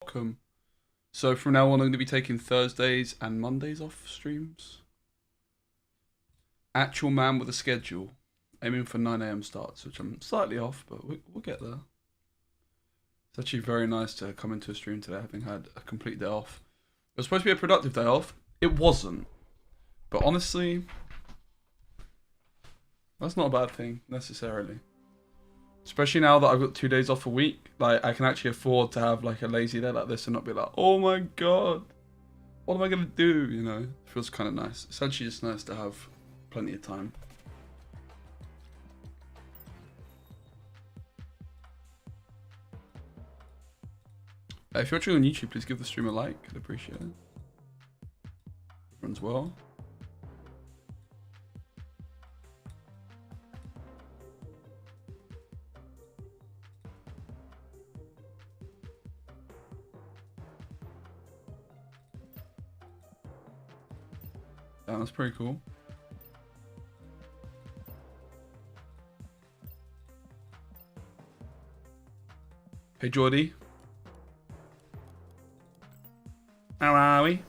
welcome. So from now on, I'm going to be taking Thursdays and Mondays off streams. Actual man with a schedule, aiming for 9 a.m. starts, which I'm slightly off, but we'll get there. It's actually very nice to come into a stream today, having had a complete day off. It was supposed to be a productive day off. It wasn't, but honestly, that's not a bad thing necessarily. Especially now that I've got 2 days off a week, like I can actually afford to have like a lazy day like this and not be like, oh my god, what am I gonna do? You know, it feels kind of nice. It's actually just nice to have plenty of time. If you're watching on YouTube, please give the stream a like. I'd appreciate it. Runs well. Yeah, that's pretty cool. Hey Jordy. How are we?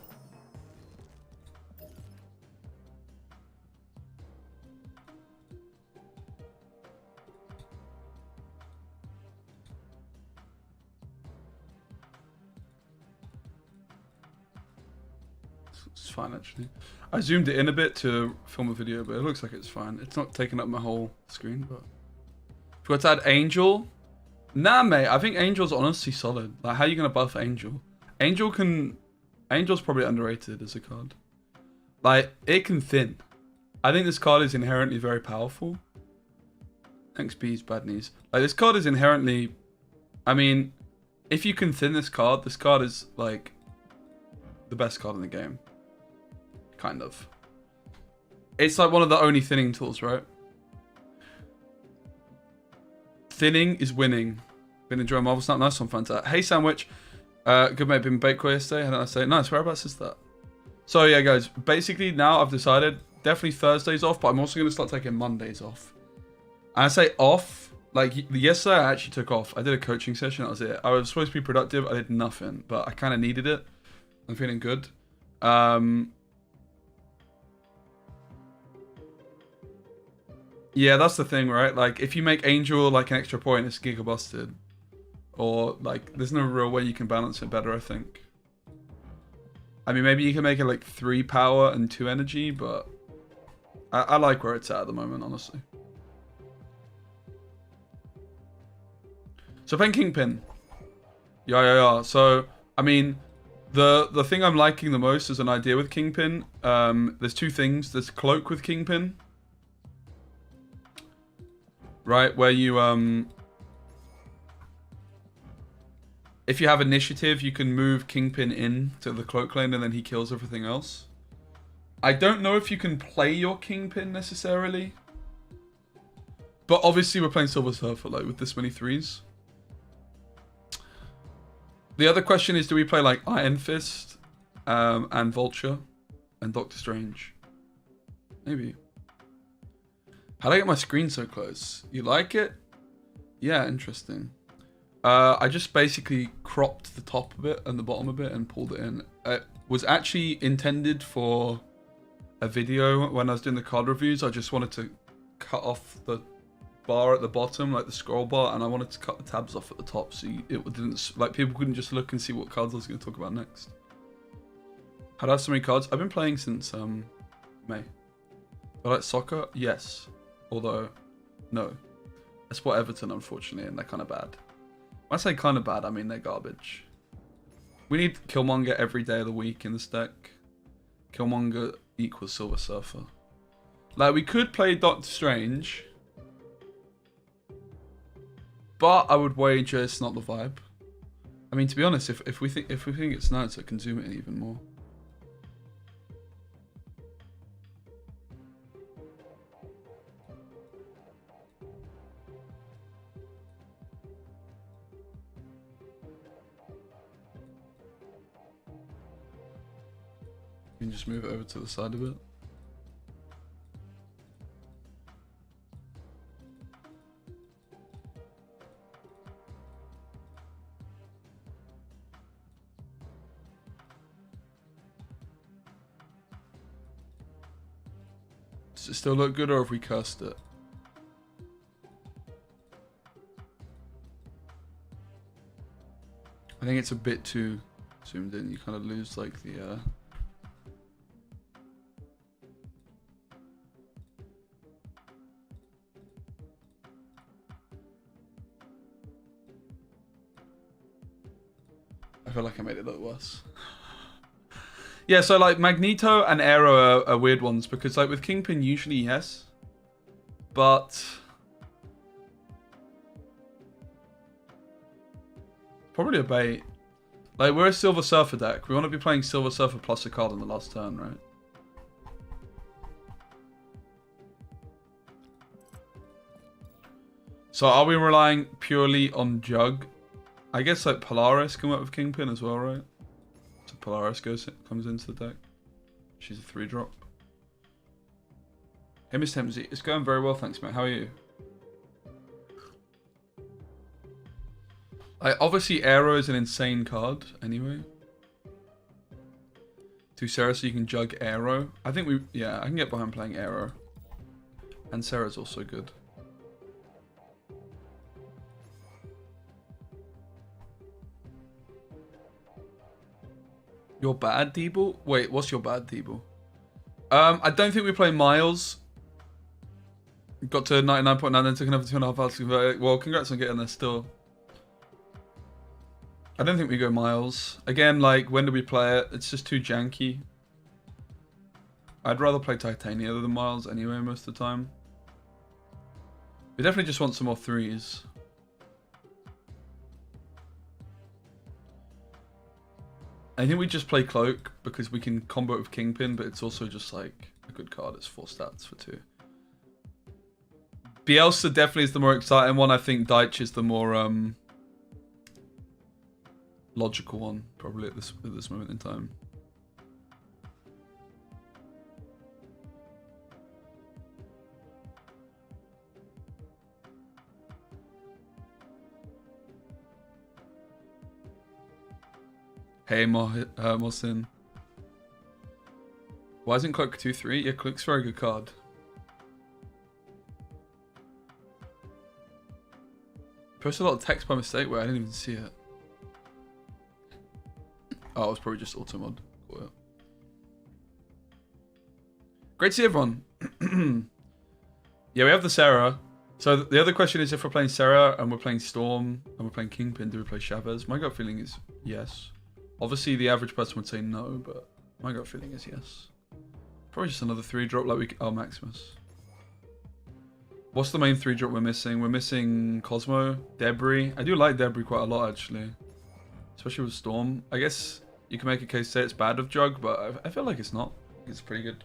It's fine actually. I zoomed it in a bit to film a video, but it looks like it's fine. It's not taking up my whole screen, but... Forgot to add Angel? Nah, mate. I think Angel's honestly solid. Like, how are you going to buff Angel? Angel's probably underrated as a card. Like, it can thin. I think this card is inherently very powerful. Thanks, Bees, bad knees. Like, this card is inherently... I mean, if you can thin this card is, like, the best card in the game. Kind of. It's like one of the only thinning tools, right? Thinning is winning. Been enjoying Marvel Snap. Nice one, Fanta. Hey, Sandwich. Good mate, been Bakeway yesterday. How did I say? Nice, whereabouts is that? So, yeah, guys. Basically, now I've decided definitely Thursdays off, but I'm also going to start taking Mondays off. And I say off. Like, yesterday I actually took off. I did a coaching session. That was it. I was supposed to be productive. I did nothing, but I kind of needed it. I'm feeling good. Yeah, that's the thing, right? Like, if you make Angel like an extra point, it's Giga busted. Or, like, there's no real way you can balance it better, I think. I mean, maybe you can make it like 3 power and 2 energy, but I like where it's at the moment, honestly. So, playing Kingpin. Yeah. So, I mean, the thing I'm liking the most as an idea with Kingpin, there's 2 things. There's Cloak with Kingpin. Right, where you, if you have initiative, you can move Kingpin in to the cloak lane and then he kills everything else. I don't know if you can play your Kingpin necessarily. But obviously we're playing Silver Surfer, like, with this many 3s. The other question is, do we play, like, Iron Fist, and Vulture, and Doctor Strange? Maybe. How'd I get my screen so close? You like it? Yeah, interesting. I just basically cropped the top a bit and the bottom a bit and pulled it in. It was actually intended for a video when I was doing the card reviews. I just wanted to cut off the bar at the bottom, like the scroll bar, and I wanted to cut the tabs off at the top so it didn't, like, people couldn't just look and see what cards I was going to talk about next. How do I have so many cards? I've been playing since May. I like soccer? Yes. Although, no. I support Everton, unfortunately, and they're kind of bad. When I say kind of bad, I mean they're garbage. We need Killmonger every day of the week in this deck. Killmonger equals Silver Surfer. Like, we could play Doctor Strange, but I would wager it's not the vibe. I mean, to be honest, if we think it's nice, I can zoom it in even more. You can just move it over to the side of it. Does it still look good, or have we cursed it? I think it's a bit too zoomed in. You kind of lose like the... I feel like I made it look worse. Yeah, so like Magneto and Aero are weird ones because like with Kingpin usually yes, but probably a bait. Like we're a Silver Surfer deck. We want to be playing Silver Surfer plus a card on the last turn, right? So are we relying purely on Jug? I guess like Polaris can work with Kingpin as well, right? So Polaris comes into the deck. She's a 3-drop. Hey, Miss Temsy. It's going very well, thanks, mate. How are you? Obviously, Aero is an insane card, anyway. 2 Sarah, so you can Jug Aero. I think I can get behind playing Aero. And Sarah's also good. Your bad Deeble? Wait, what's your bad Deeble? I don't think we play Miles. Got to 99.9, then took another 2.5 hours to convert it. Well, congrats on getting there still. I don't think we go Miles. Again, like, when do we play it? It's just too janky. I'd rather play Titania than Miles anyway, most of the time. We definitely just want some more 3s. I think we just play Cloak because we can combo it with Kingpin, but it's also just like a good card. It's 4 stats for 2. Bielsa definitely is the more exciting one. I think Deitch is the more logical one, probably at this moment in time. Hey, Mohsin. Why isn't Cloak 2-3? Yeah, Cloak's a very good card. Posted a lot of text by mistake where I didn't even see it. Oh, it was probably just auto mod. Cool. Great to see everyone. Yeah, we have the Sarah. So the other question is if we're playing Sarah and we're playing Storm and we're playing Kingpin, do we play Chavez? My gut feeling is yes. Obviously, the average person would say no, but my gut feeling is yes. Probably just another 3-drop like we... Oh, Maximus. What's the main 3-drop we're missing? We're missing Cosmo, Debris. I do like Debris quite a lot, actually. Especially with Storm. I guess you can make a case say it's bad with Jug, but I feel like it's not. It's pretty good.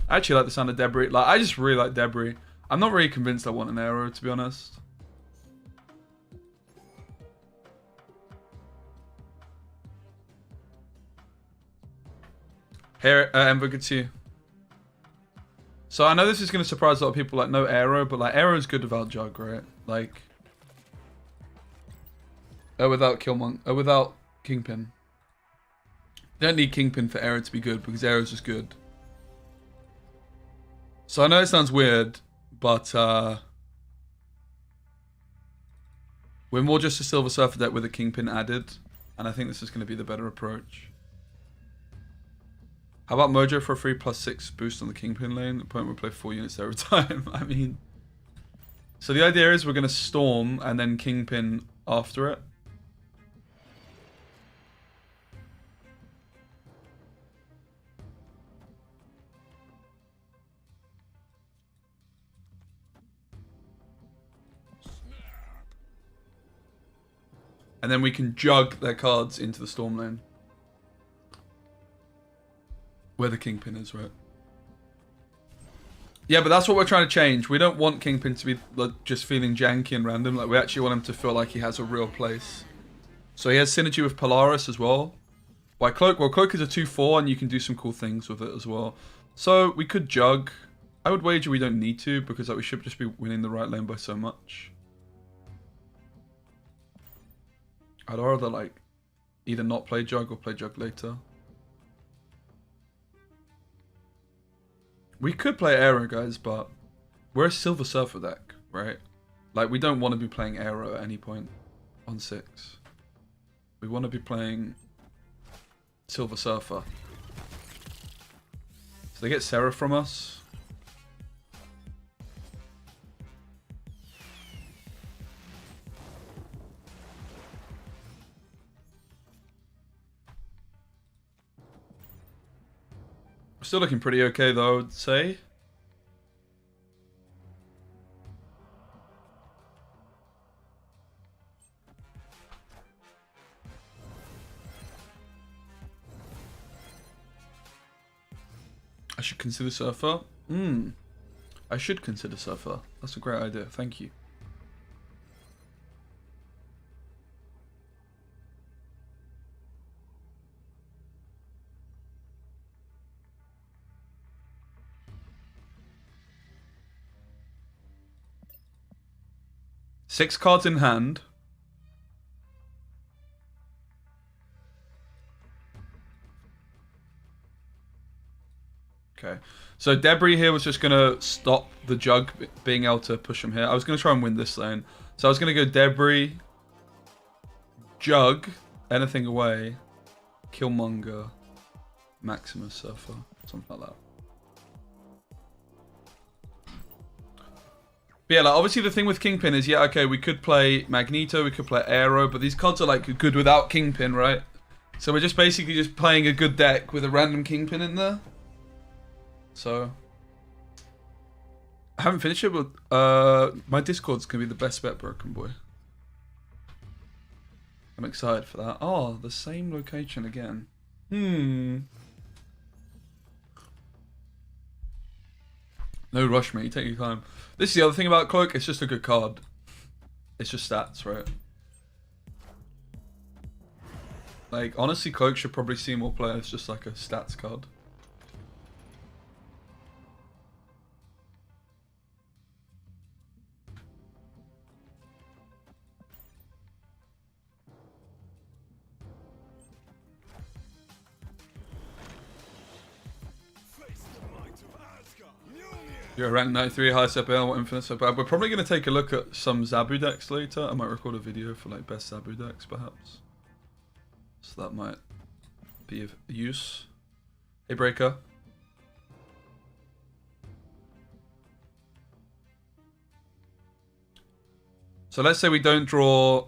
I actually like the sound of Debris. Like, I just really like Debris. I'm not really convinced I want an Aero, to be honest. Hey, Ember, good to see you. So I know this is going to surprise a lot of people, like, no Aero, but, like, Aero's good without Jug, right? Like, without without Kingpin. You don't need Kingpin for Aero to be good, because Aero's just good. So I know it sounds weird, but, we're more just a Silver Surfer deck with a Kingpin added, and I think this is going to be the better approach. How about Mojo for a free +6 boost on the Kingpin lane? The opponent will play 4 units there every time. I mean... So the idea is we're going to Storm and then Kingpin after it. And then we can Jug their cards into the Storm lane. Where the Kingpin is, right? Yeah, but that's what we're trying to change. We don't want Kingpin to be like, just feeling janky and random. Like, we actually want him to feel like he has a real place. So he has synergy with Polaris as well. Why Cloak? Well, Cloak is a 2/4 and you can do some cool things with it as well. So we could Jug. I would wager we don't need to because like, we should just be winning the right lane by so much. I'd rather like either not play Jug or play Jug later. We could play Aero, guys, but we're a Silver Surfer deck, right? Like, we don't want to be playing Aero at any point on 6. We want to be playing Silver Surfer. So they get Seraph from us. Still looking pretty okay, though, I would say. I should consider Surfer. I should consider Surfer. That's a great idea. Thank you. Six cards in hand. Okay. So Debris here was just going to stop the Jug being able to push him here. I was going to try and win this lane. So I was going to go Debris, Jug, anything away, Killmonger, Maximus Surfer, something like that. But yeah, like, obviously the thing with Kingpin is, yeah, okay, we could play Magneto, we could play Aero, but these cards are like good without Kingpin, right? So we're just basically just playing a good deck with a random Kingpin in there. So I haven't finished it, but my Discord's gonna be the best bet, Broken Boy. I'm excited for that. Oh, the same location again. No rush, mate. Take your time. This is the other thing about Cloak. It's just a good card. It's just stats, right? Like, honestly, Cloak should probably see more players just like a stats card. You're a rank 93, high step L, infinite step bad. We're probably going to take a look at some Zabu decks later. I might record a video for like best Zabu decks, perhaps. So that might be of use. Hey, Breaker. So let's say we don't draw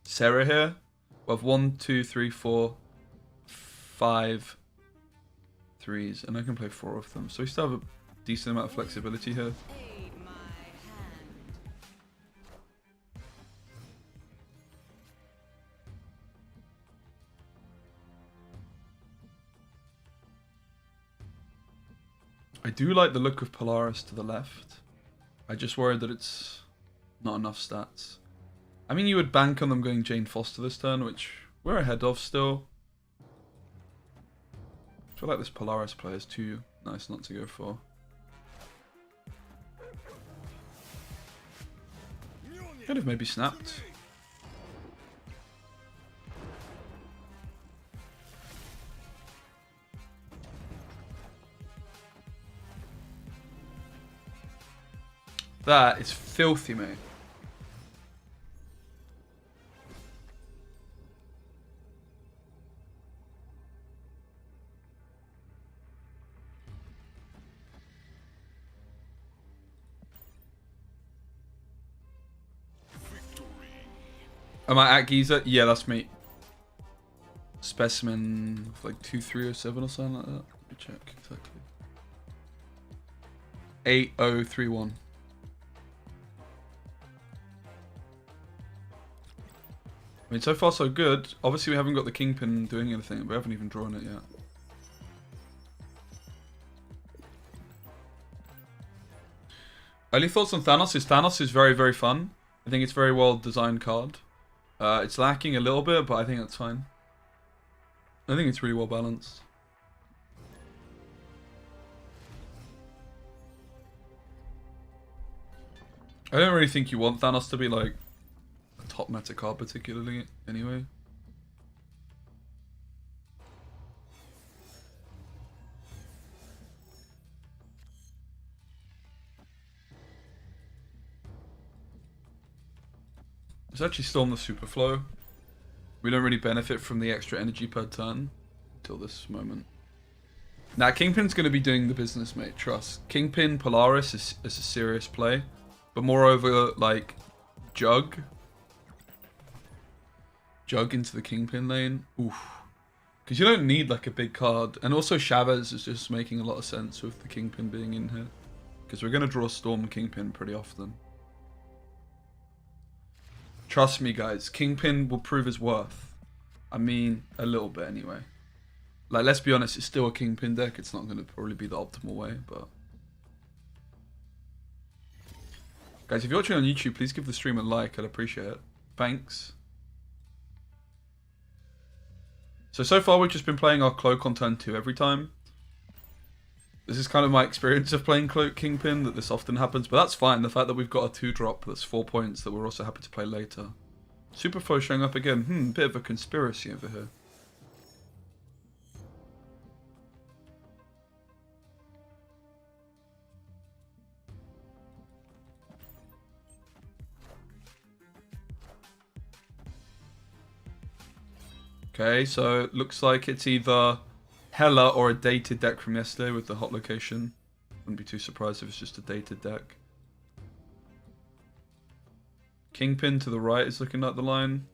Sarah here. We have 1, 2, 3, 4, 5 threes, and I can play 4 of them. So we still have a decent amount of flexibility here. I do like the look of Polaris to the left. I just worry that it's not enough stats. I mean, you would bank on them going Jane Foster this turn, which we're ahead of still. I feel like this Polaris play is too nice not to go for. Could have maybe snapped. That is filthy, mate. Am I at Giza? Yeah, that's me. Specimen like 2307 or something like that. Let me check exactly. 8031. I mean, so far so good. Obviously, we haven't got the Kingpin doing anything. We haven't even drawn it yet. Only thoughts on Thanos is Thanos is very, very fun. I think it's a very well designed card. It's lacking a little bit, but I think that's fine. I think it's really well balanced. I don't really think you want Thanos to be like a top meta card particularly, anyway. Let's actually storm the Superflow. We don't really benefit from the extra energy per turn until this moment. Now, Kingpin's going to be doing the business, mate. Trust. Kingpin Polaris is a serious play. But moreover, like, Jug into the Kingpin lane. Oof. Because you don't need, like, a big card. And also, Chavez is just making a lot of sense with the Kingpin being in here. Because we're going to draw Storm Kingpin pretty often. Trust me, guys. Kingpin will prove his worth. I mean, a little bit anyway. Like, let's be honest, it's still a Kingpin deck. It's not going to probably be the optimal way, but... Guys, if you're watching on YouTube, please give the stream a like. I'd appreciate it. Thanks. So far we've just been playing our Cloak on turn 2 every time. This is kind of my experience of playing Cloak Kingpin, that this often happens, but that's fine. The fact that we've got a 2-drop that's 4 points that we're also happy to play later. Superflow showing up again. Bit of a conspiracy over here. Okay, so it looks like it's either Hela or a dated deck from yesterday with the hot location. Wouldn't be too surprised if it's just a dated deck. Kingpin to the right is looking like the line.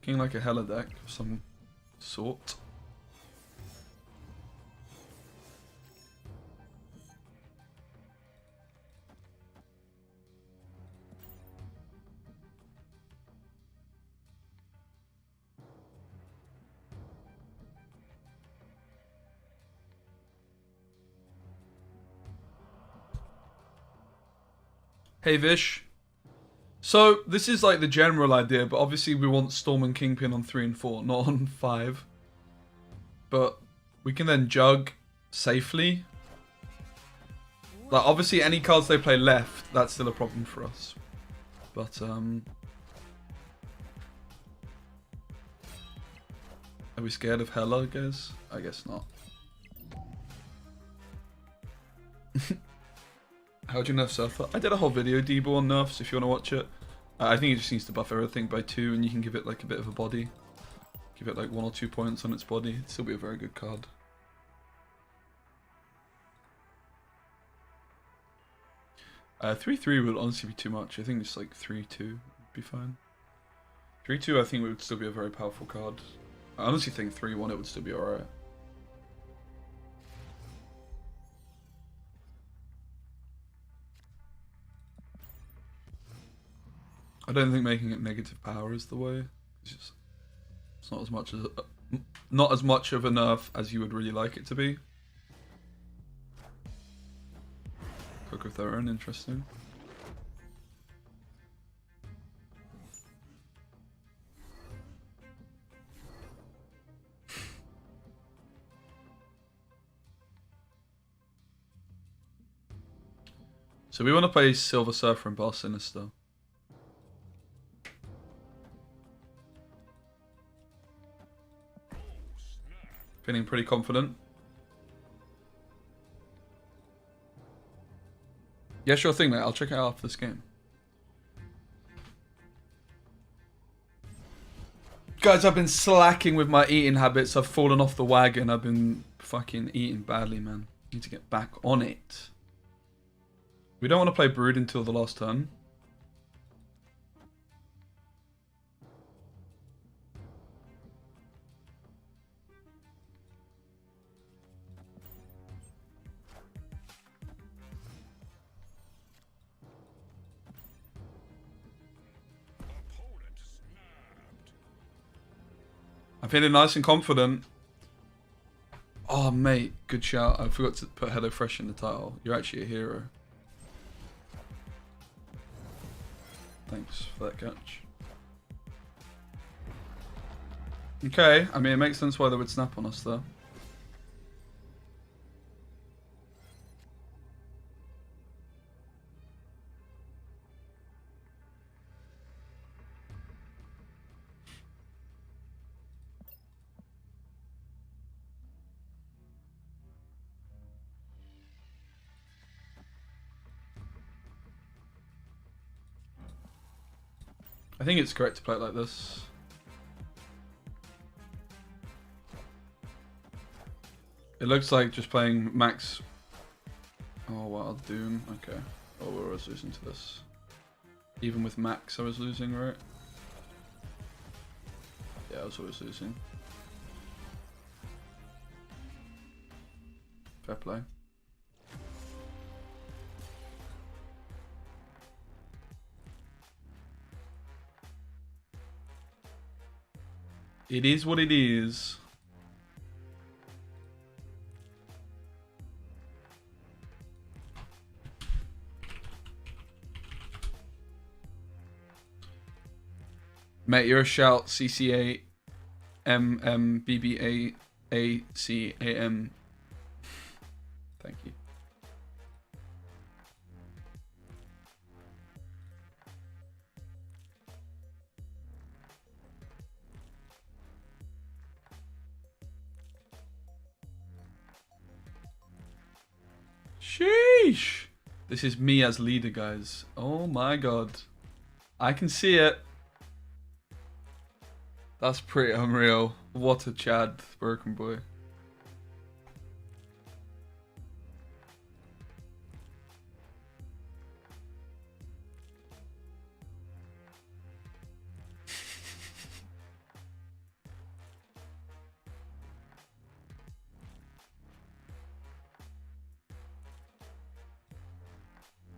Looking like a Hela deck of some sort. Hey Vish. So, this is like the general idea, but obviously we want Storm and Kingpin on 3 and 4, not on 5. But we can then Jug safely. Like, obviously any cards they play left, that's still a problem for us. But, are we scared of Hela, guys? I guess not. How do you nerf Surfer? I did a whole video, Debo, on nerfs, if you want to watch it. I think it just needs to buff everything by 2, and you can give it like a bit of a body. Give it like 1 or 2 points on its body. It'd still be a very good card. Uh, 3-3 would honestly be too much. I think just like 3-2 would be fine. 3-2 I think would still be a very powerful card. I honestly think 3-1 it would still be alright. I don't think making it negative power is the way. It's not as much of a nerf as you would really like it to be. Cook of their own, interesting. So we want to play Silver Surfer and Bar Sinister. Feeling pretty confident. Yeah, sure thing, mate. I'll check it out after this game. Guys, I've been slacking with my eating habits. I've fallen off the wagon. I've been fucking eating badly, man. Need to get back on it. We don't want to play Brood until the last turn. I'm feeling nice and confident. Oh, mate. Good shout. I forgot to put Hello Fresh in the title. You're actually a hero. Thanks for that catch. Okay. I mean, it makes sense why they would snap on us, though. I think it's correct to play it like this. It looks like just playing max. Oh, wow, Doom. Okay. Oh, we're always losing to this. Even with max, I was losing, right? Yeah, I was always losing. Fair play. It is what it is. Mate, you're a shout. CCA MMBBAACAM. Thank you. Sheesh. This is me as leader, guys. Oh my god. I can see it. That's pretty unreal. What a Chad, broken boy.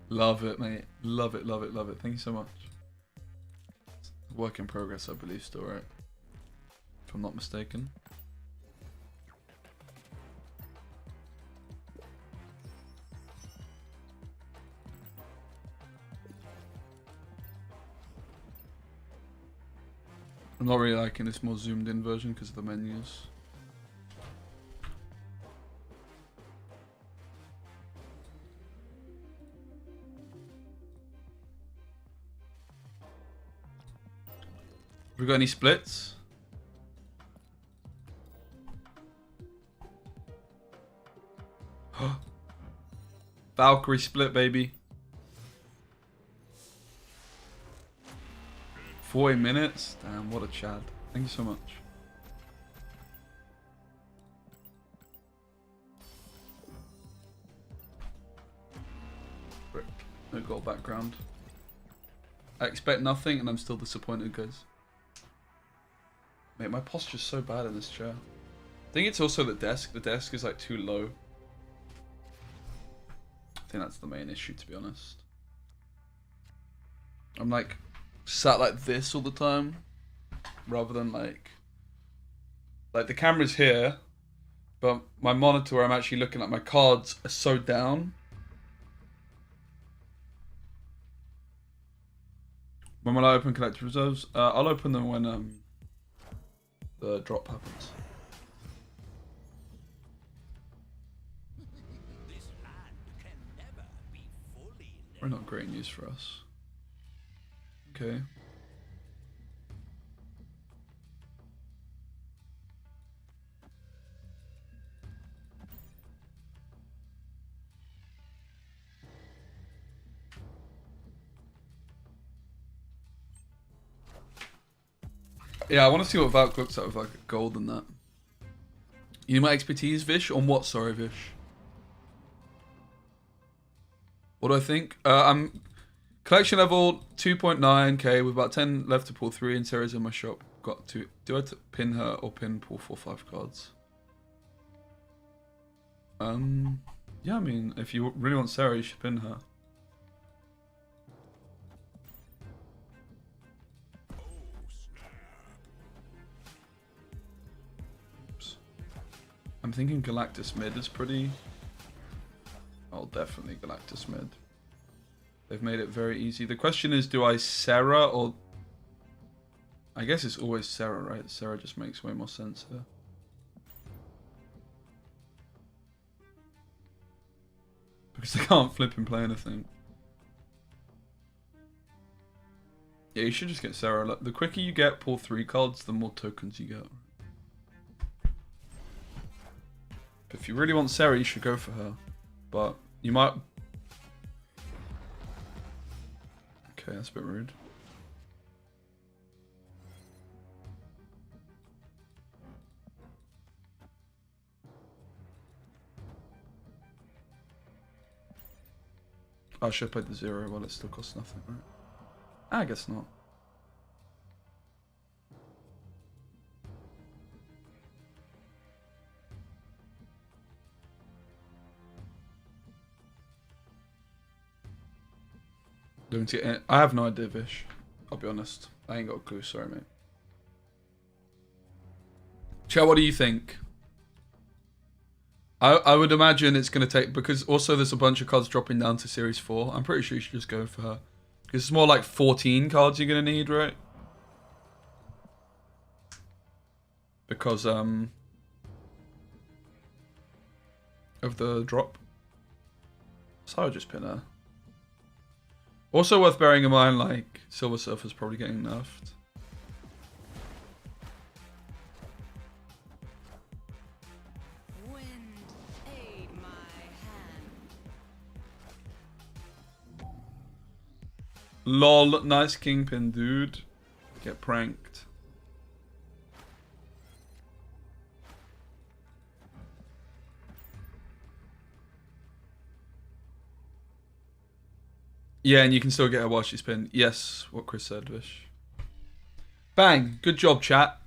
Love it, mate. Love it, love it, love it. Thank you so much. Work in progress, I believe, still, right? If I'm not mistaken. I'm not really liking this more zoomed in version because of the menus. Have we got any splits? Valkyrie split, baby. 40 minutes? Damn, what a Chad. Thank you so much. Rip. No gold background. I expect nothing and I'm still disappointed, guys. Mate, my posture's so bad in this chair. I think it's also the desk. The desk is like too low. I think that's the main issue, to be honest. I'm like sat like this all the time rather than like the camera's here, but my monitor where I'm actually looking at my cards are so down. When will I open collector reserves? I'll open them when the drop happens. Probably not great news for us. Okay. Yeah, I want to see what Valk looks like with like gold and that. You need my expertise, Vish? On what? Sorry, Vish. What do I think? I'm collection level 2.9k with about 10 left to pull 3 and Sarah's in my shop. Got to. Do I pin her or pull 4-5 cards? Yeah, I mean, if you really want Sarah, you should pin her. Oops. I'm thinking Galactus mid is pretty. Oh, definitely Galactus mid. They've made it very easy. The question is, do I Sarah or... I guess it's always Sarah, right? Sarah just makes way more sense here. Because they can't flip and play anything. Yeah, you should just get Sarah. Like, the quicker you get pull 3 cards, the more tokens you get. If you really want Sarah, you should go for her. But you might... Okay, that's a bit rude. I should have played the 0 while it still costs nothing, right? I guess not. I have no idea, Vish. I'll be honest. I ain't got a clue, sorry, mate. Chat, what do you think? I would imagine it's going to take... Because also there's a bunch of cards dropping down to Series 4. I'm pretty sure you should just go for her. Because it's more like 14 cards you're going to need, right? Because, of the drop. So I would just pin her. Also worth bearing in mind, like, Silver Surfer's probably getting nerfed. Lol, nice Kingpin, dude. Get pranked. Yeah, and you can still get her while she's pinned. Yes, what Chris said, Vish. Bang! Good job, chat.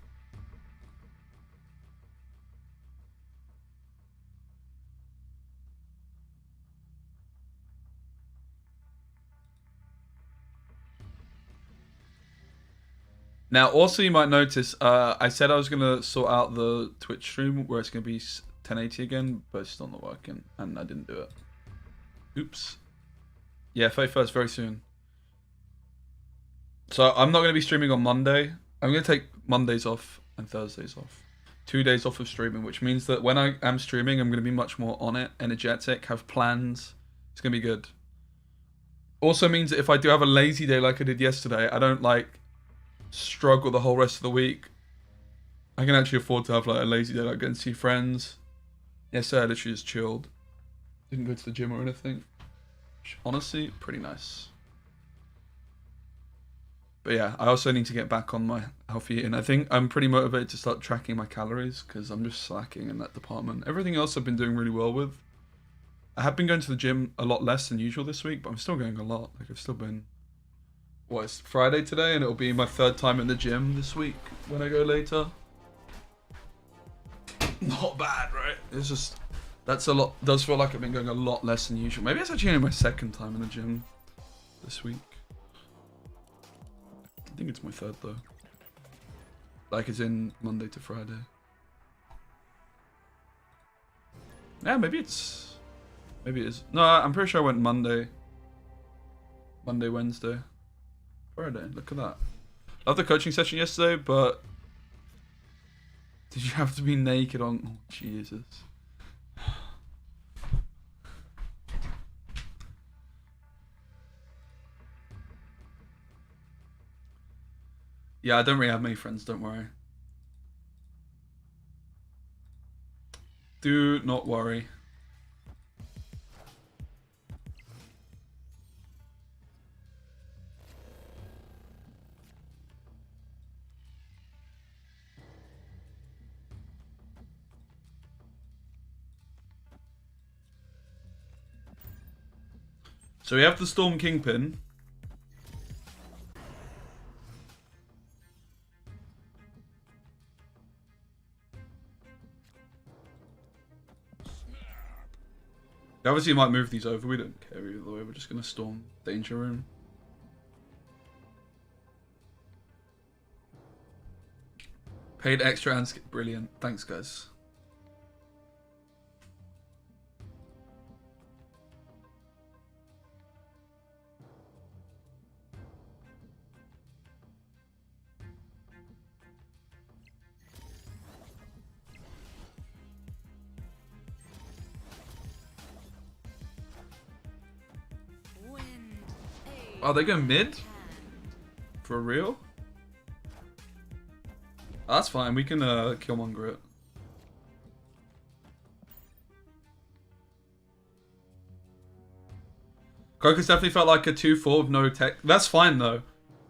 Now, also you might notice, I said I was going to sort out the Twitch stream where it's going to be 1080 again, but it's still not working, and I didn't do it. Oops. Yeah, 31st, very soon. So I'm not going to be streaming on Monday. I'm going to take Mondays off and Thursdays off. 2 days off of streaming, which means that when I am streaming, I'm going to be much more on it, energetic, have plans. It's going to be good. Also means that if I do have a lazy day like I did yesterday, I don't, like, struggle the whole rest of the week. I can actually afford to have, like, a lazy day, like, go and see friends. Yesterday I literally just chilled. Didn't go to the gym or anything. Honestly, pretty nice. But yeah, I also need to get back on my healthy eating. I think I'm pretty motivated to start tracking my calories because I'm just slacking in that department. Everything else I've been doing really well with. I have been going to the gym a lot less than usual this week, but I'm still going a lot. Like, I've still been... What, it's Friday today, and it'll be my 3rd time in the gym this week when I go later. Not bad, right? It's just... That's a lot. Does feel like I've been going a lot less than usual. Maybe it's actually only my 2nd time in the gym this week. I think it's my 3rd though. Like it's in Monday to Friday. Yeah, maybe it is. No, I'm pretty sure I went Monday, Wednesday, Friday. Look at that. Loved the coaching session yesterday, but did you have to be naked on? Oh, Jesus. Yeah, I don't really have many friends, don't worry. Do not worry. So we have the Storm Kingpin. Obviously, you might move these over. We don't care either way. We're just going to storm Danger Room. Paid extra and brilliant. Thanks, guys. Oh, they go mid? For real? Oh, that's fine. We can Killmonger it. Goku's definitely felt like a 2-4 with no tech. That's fine though.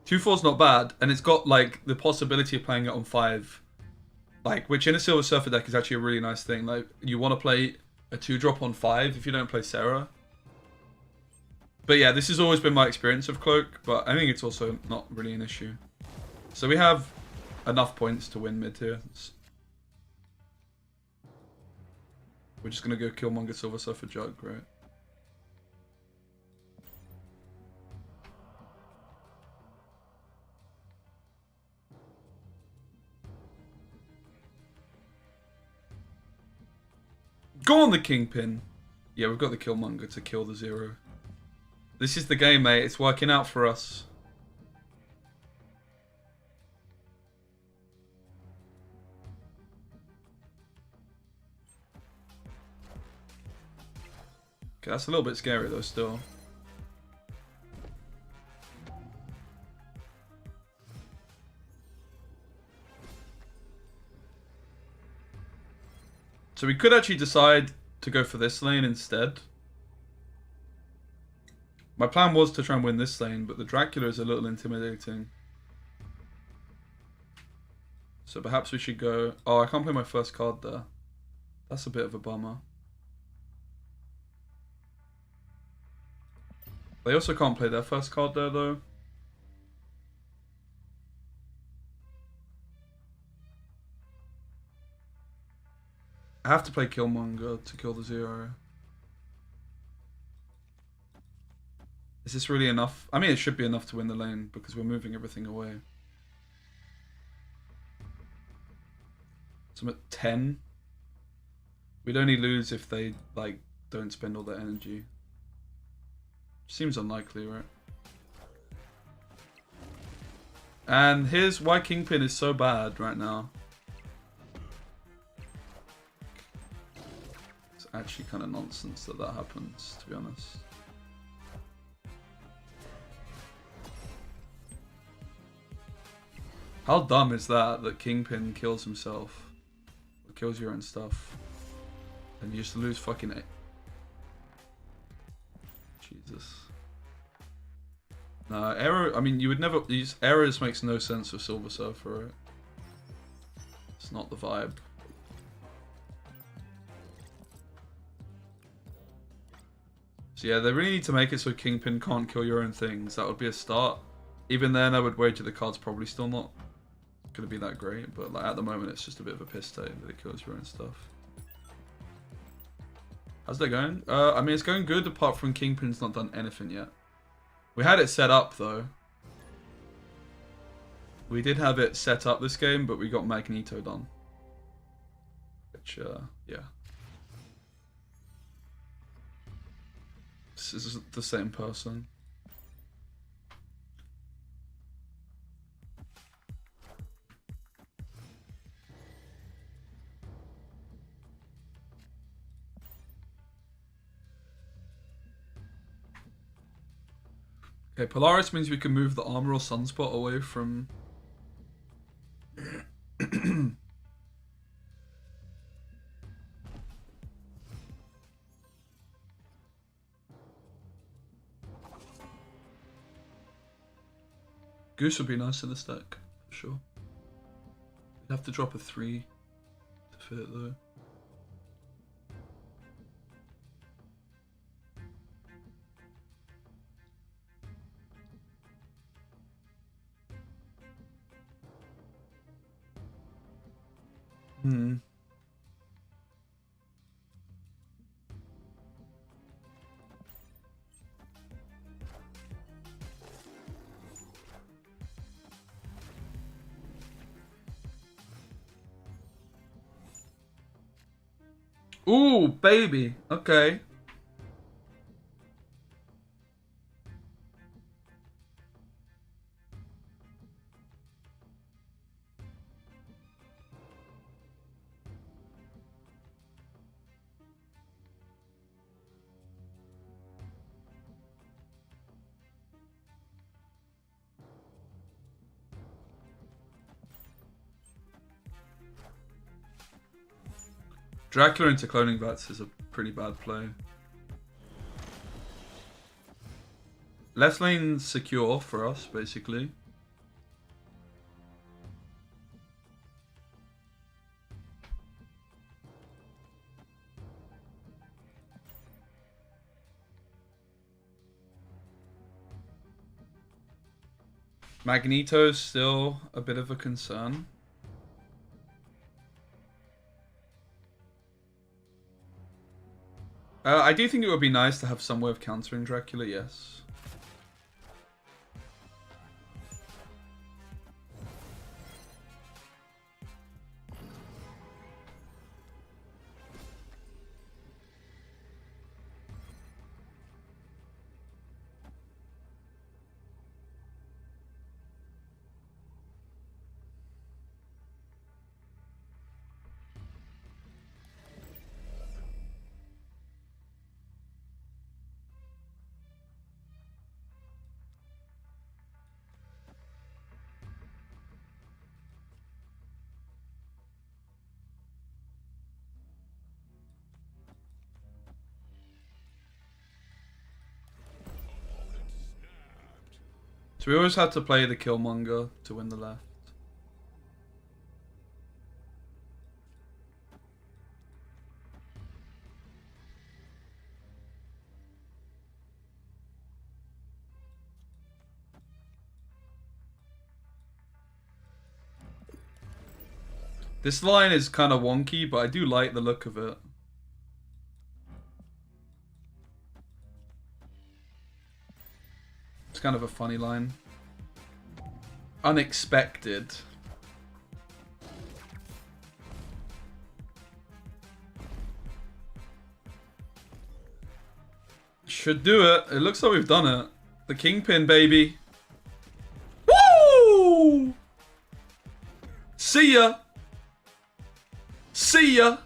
2-4's not bad, and it's got like the possibility of playing it on 5. Like, which in a Silver Surfer deck is actually a really nice thing. Like, you want to play a 2-drop on 5 if you don't play Sarah. But yeah, this has always been my experience of Cloak, but I think it's also not really an issue. So we have enough points to win mid tier. We're just gonna go Killmonger, Silver Surfer, Jug, right? Go on the Kingpin! Yeah, we've got the Killmonger to kill the Zero. This is the game, mate. It's working out for us. Okay, that's a little bit scary though still. So we could actually decide to go for this lane instead. My plan was to try and win this lane, but the Dracula is a little intimidating. So perhaps we should go... Oh, I can't play my first card there. That's a bit of a bummer. They also can't play their first card there, though. I have to play Killmonger to kill the Zero. Is this really enough? I mean, it should be enough to win the lane, because we're moving everything away. So I'm at 10. We'd only lose if they, like, don't spend all their energy. Seems unlikely, right? And here's why Kingpin is so bad right now. It's actually kind of nonsense that that happens, to be honest. How dumb is that Kingpin kills himself? Or kills your own stuff. And you just lose fucking it. Jesus. No, error. I mean, you would never use errors. Makes no sense with Silver Surfer, right? It's not the vibe. So yeah, they really need to make it so Kingpin can't kill your own things. That would be a start. Even then, I would wager the card's probably still not gonna be that great. But like at the moment, it's just a bit of a piss take that it kills your own stuff. How's that going? I mean, it's going good apart from Kingpin's not done anything yet. We had it set up though. We did have it set up this game, but we got Magneto done. Which, yeah. This is the same person. Okay, Polaris means we can move the armor or sunspot away from... Goose would be nice in the stack, for sure. We'd have to drop a 3 to fit it though. Hmm. Ooh, baby. Okay. Dracula into cloning bats is a pretty bad play. Left lane secure for us, basically. Magneto's still a bit of a concern. I do think it would be nice to have some way of countering Dracula, yes. So we always had to play the Killmonger to win the left. This line is kind of wonky, but I do like the look of it. It's kind of a funny line. Unexpected. Should do it. It looks like we've done it. The Kingpin, baby. Woo! See ya. See ya.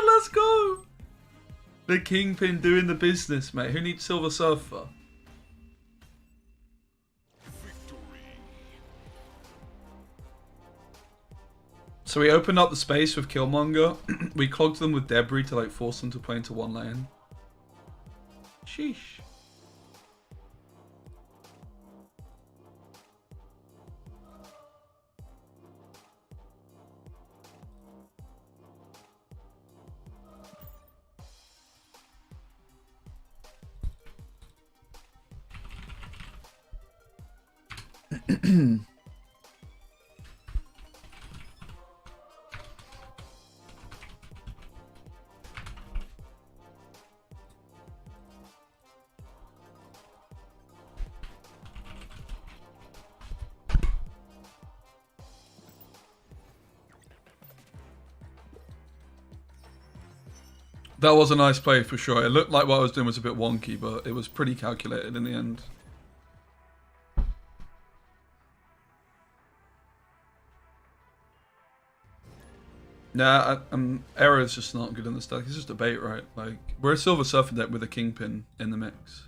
Let's go. The Kingpin doing the business, mate. Who needs Silver Surfer? So we opened up the space with Killmonger. We clogged them with debris to like force them to play into one lane. Sheesh. That was a nice play for sure. It looked like what I was doing was a bit wonky, but it was pretty calculated in the end. Nah, Arrow's just not good in this deck. It's just a bait, right? Like, we're a Silver Surfer deck with a Kingpin in the mix.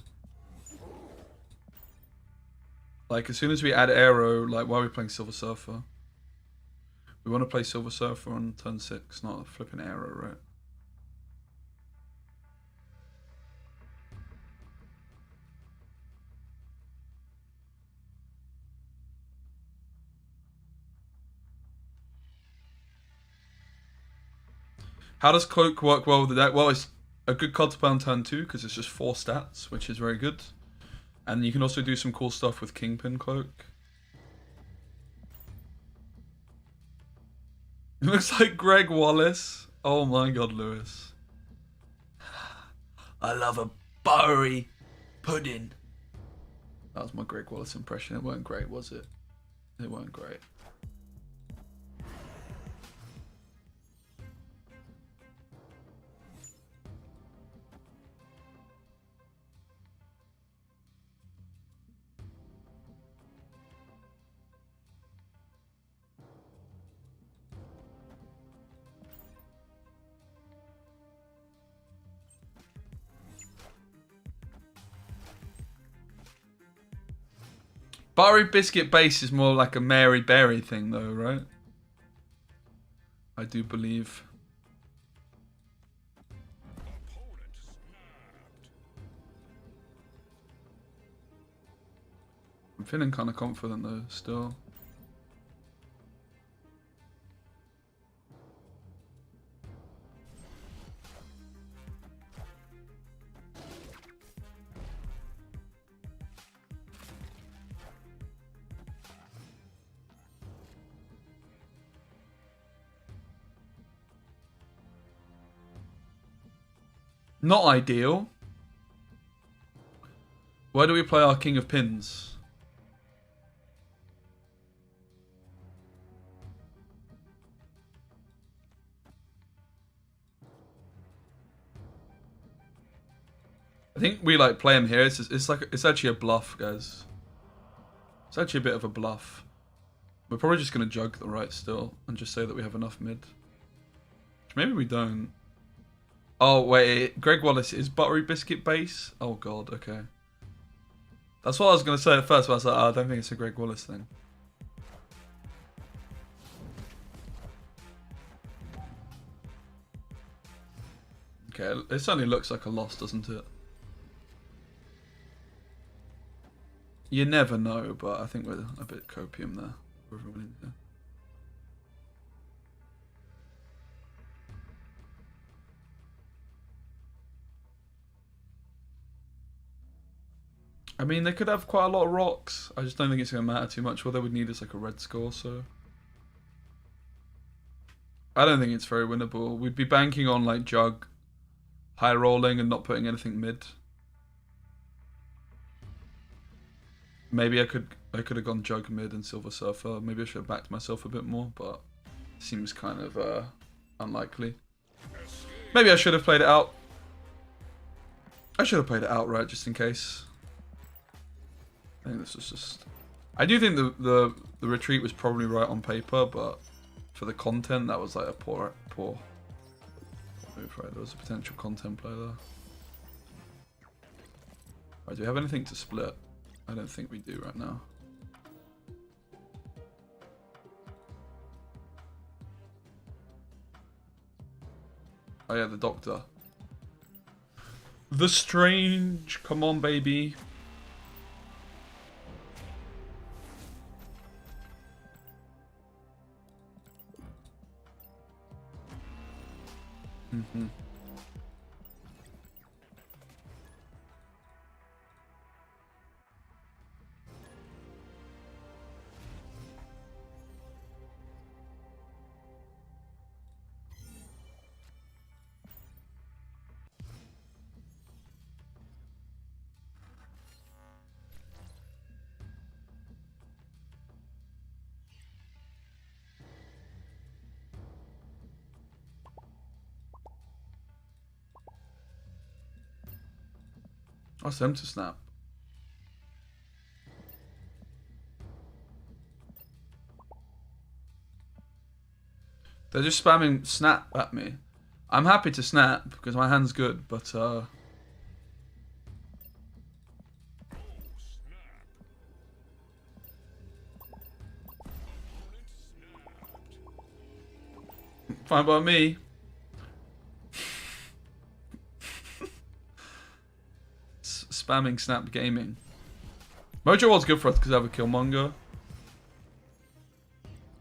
Like, as soon as we add Arrow, like, why are we playing Silver Surfer? We want to play Silver Surfer on turn 6, not a flipping Arrow, right? How does Cloak work well with the deck? Well, it's a good card to play on turn 2 because it's just 4 stats, which is very good. And you can also do some cool stuff with Kingpin Cloak. It looks like Greg Wallace. Oh my god, Lewis. I love a buttery pudding. That was my Greg Wallace impression. It weren't great, was it? It weren't great. Buttery Biscuit Base is more like a Mary Berry thing though, right? I do believe. I'm feeling kind of confident though, still. Not ideal. Where do we play our King of Pins? I think we like play him here. It's actually a bluff, guys. It's actually a bit of a bluff. We're probably just gonna jug the right still and just say that we have enough mid. Maybe we don't. Oh wait, Greg Wallace is buttery biscuit base. Oh god, okay. That's what I was gonna say at first, but I was like, oh, I don't think it's a Greg Wallace thing. Okay, it certainly looks like a loss, doesn't it? You never know, but I think we're a bit copium there for everyone in here. I mean, they could have quite a lot of rocks. I just don't think it's going to matter too much. All they would need is like a red score, so... I don't think it's very winnable. We'd be banking on like jug, high rolling, and not putting anything mid. Maybe I could have gone jug mid and Silver Surfer. Maybe I should have backed myself a bit more, but it seems kind of unlikely. Maybe I should have played it out. I should have played it outright just in case. I think this was just... I do think the retreat was probably right on paper, but for the content, that was like a poor move, right? There was a potential content play there. Right, do we have anything to split? I don't think we do right now. Oh yeah, the doctor. The Strange. Come on, baby. Mm-hmm. Ask them to snap. They're just spamming snap at me. I'm happy to snap because my hand's good, but fine by me. Spamming snap gaming. Mojo World's good for us because I have a Killmonger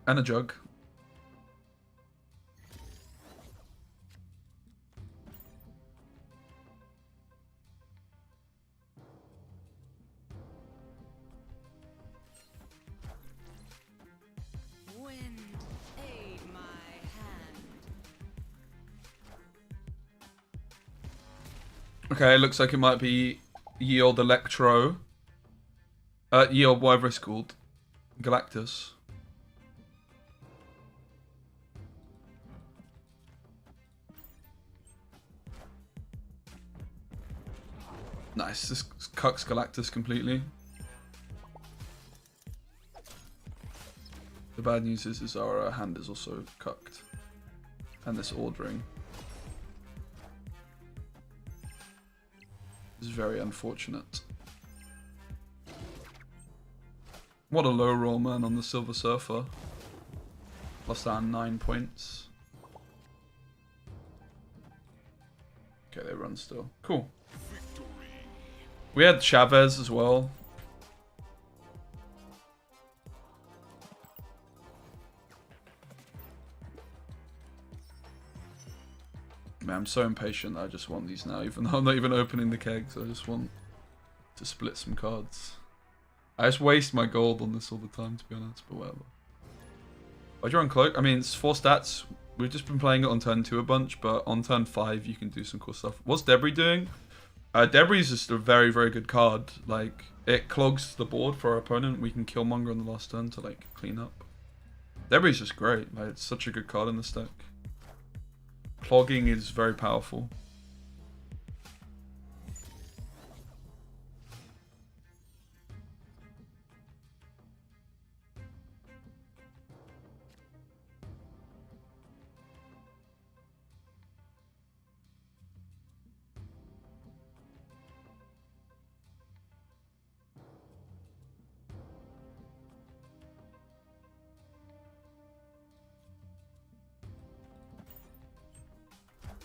and a jug. Okay, looks like it might be Yield Electro. Yield whatever it's called. Galactus. Nice, this cucks Galactus completely. The bad news is our hand is also cucked. And this ordering. Is very unfortunate. What a low roll, man, on the Silver Surfer. Lost down 9 points. Okay, they run still. Cool. We had Chavez as well. Man, I'm so impatient that I just want these now, even though I'm not even opening the kegs. I just want to split some cards. I just waste my gold on this all the time, to be honest, but whatever. Why'd you run Cloak? I mean, it's 4 stats. We've just been playing it on turn 2 a bunch, but on turn 5 you can do some cool stuff. What's Debris doing? Debris is just a very, very good card. Like, it clogs the board for our opponent. We can Killmonger on the last turn to, like, clean up. Debris is just great. Like, it's such a good card in this deck. Clogging is very powerful.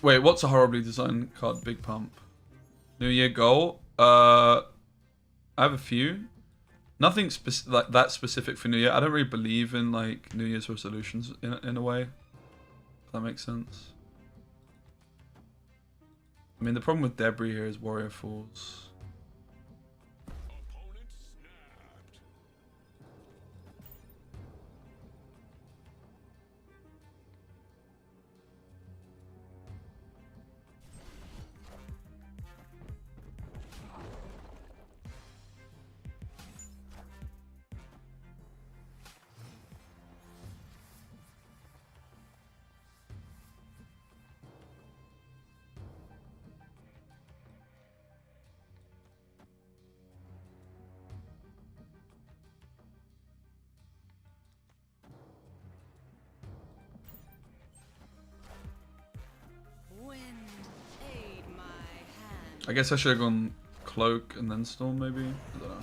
Wait, what's a horribly designed card? Big Pump. New Year goal? I have a few. Nothing like that specific for New Year. I don't really believe in like New Year's resolutions in a way. If that makes sense. I mean, the problem with Debris here is Warrior Falls. I guess I should have gone Cloak and then Storm, maybe? I don't know.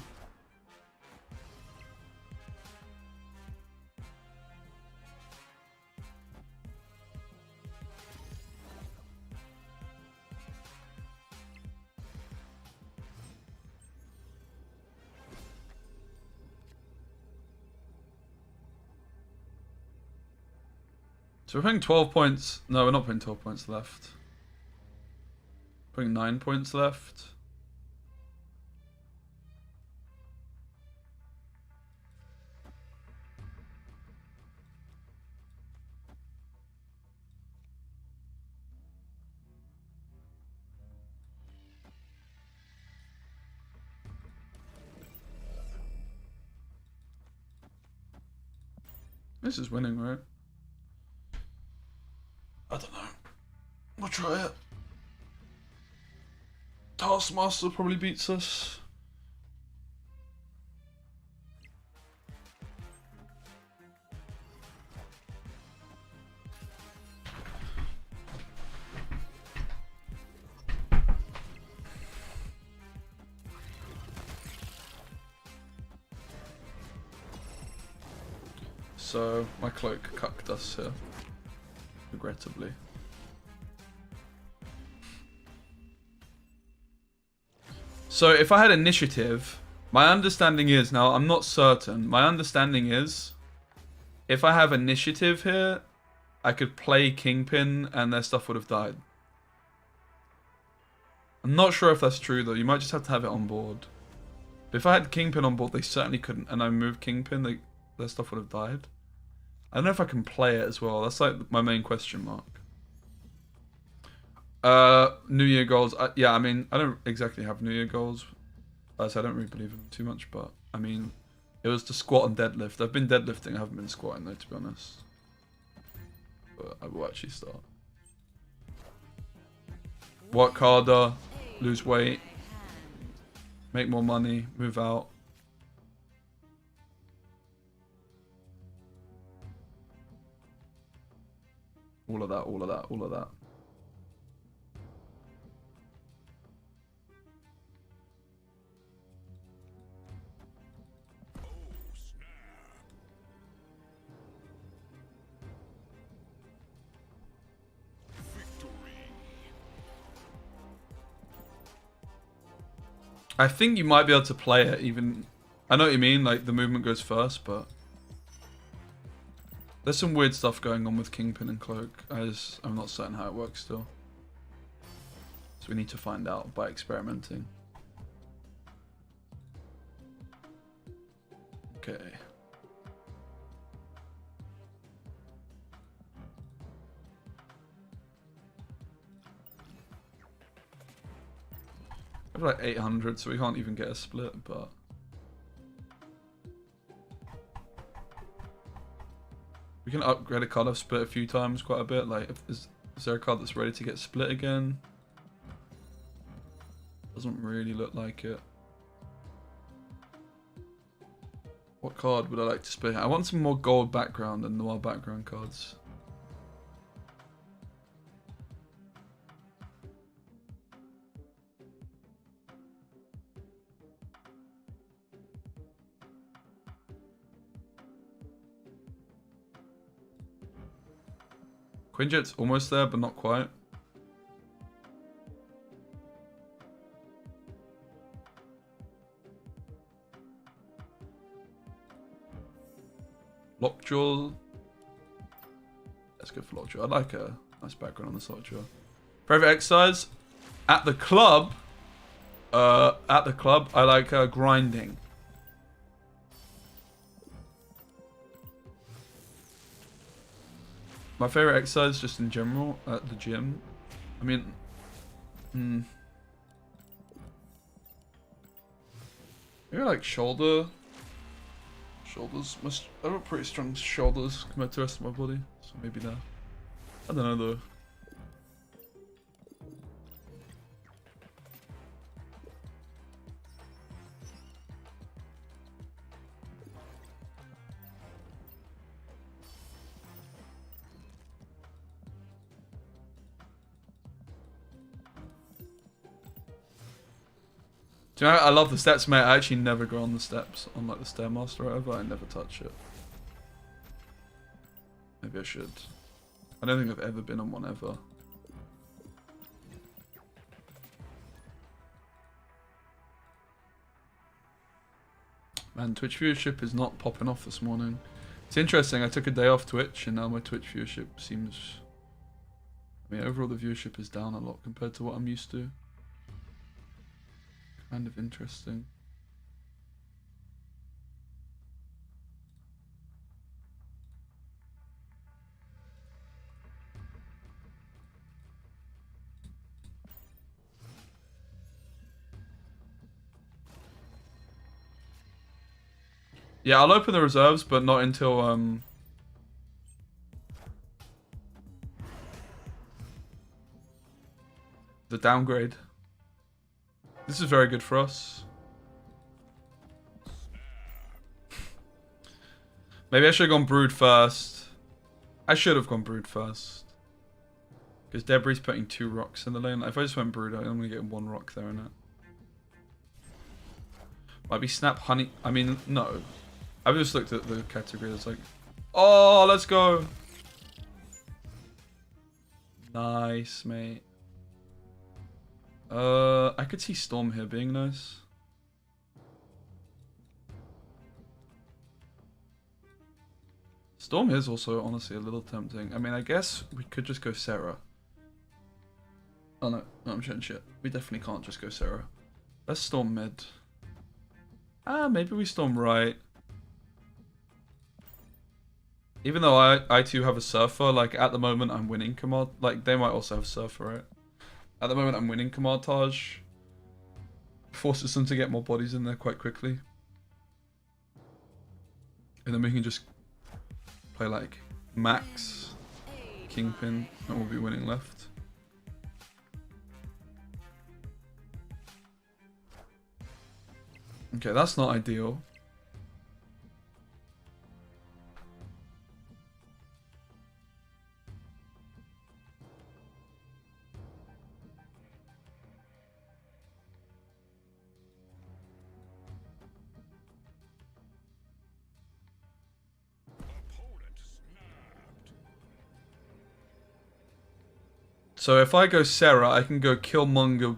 So we're putting 12 points. No, we're not putting 12 points left. Putting 9 points left. This is winning, right? I don't know. We'll try it. Taskmaster probably beats us. So my cloak cucked us here, regrettably. So if I had initiative, my understanding is, now I'm not certain, my understanding is, if I have initiative here, I could play Kingpin and their stuff would have died. I'm not sure if that's true though, you might just have to have it on board. But if I had Kingpin on board, they certainly couldn't, and I moved Kingpin, their stuff would have died. I don't know if I can play it as well, that's like my main question mark. New Year goals. Yeah, I mean, I don't exactly have New Year goals. So I don't really believe in them too much, but I mean, it was to squat and deadlift. I've been deadlifting, I haven't been squatting though, to be honest. But I will actually start. Work harder, lose weight, make more money, move out. All of that, all of that, all of that. I think you might be able to play it even... I know what you mean, like the movement goes first, but... There's some weird stuff going on with Kingpin and Cloak. I'm not certain how it works still. So we need to find out by experimenting. Okay. have like 800, so we can't even get a split, but... We can upgrade a card I've split a few times quite a bit. Like, is there a card that's ready to get split again? Doesn't really look like it. What card would I like to split? I want some more gold background and noir background cards. Quinjet's almost there, but not quite. Lockjaw. Let's go for Lockjaw. I like a nice background on this Lockjaw. Forever Exercise. At the club, I like grinding. My favorite exercise, just in general, at the gym. I mean, maybe like shoulders. I have pretty strong shoulders compared to the rest of my body, so maybe that. I don't know though. Do you know, I love the steps, mate. I actually never go on the steps, on like the Stairmaster or whatever. I never touch it. Maybe I should. I don't think I've ever been on one ever. Man, Twitch viewership is not popping off this morning. It's interesting, I took a day off Twitch and now my Twitch viewership seems... I mean, overall the viewership is down a lot compared to what I'm used to. Kind of interesting. Yeah, I'll open the reserves, but not until the downgrade. This is very good for us. Maybe I should have gone Brood first. I should have gone Brood first. Because Debris putting 2 rocks in the lane. If I just went Brood, I'm going to get 1 rock there in it. Might be Snap Honey. I mean, no. I've just looked at the category. It's like, oh, let's go. Nice, mate. I could see Storm here being nice. Storm is also honestly a little tempting. I mean, I guess we could just go Sarah. Oh no, I'm shitting shit. We definitely can't just go Sarah. Let's Storm mid. Ah, maybe we Storm right. Even though I too have a Surfer, like at the moment I'm winning Command. Like they might also have Surfer, right? At the moment I'm winning Commantage. Forces them to get more bodies in there quite quickly. And then we can just play like Max, Kingpin, and we'll be winning left. Okay, that's not ideal. So if I go Sarah, I can go Killmonger.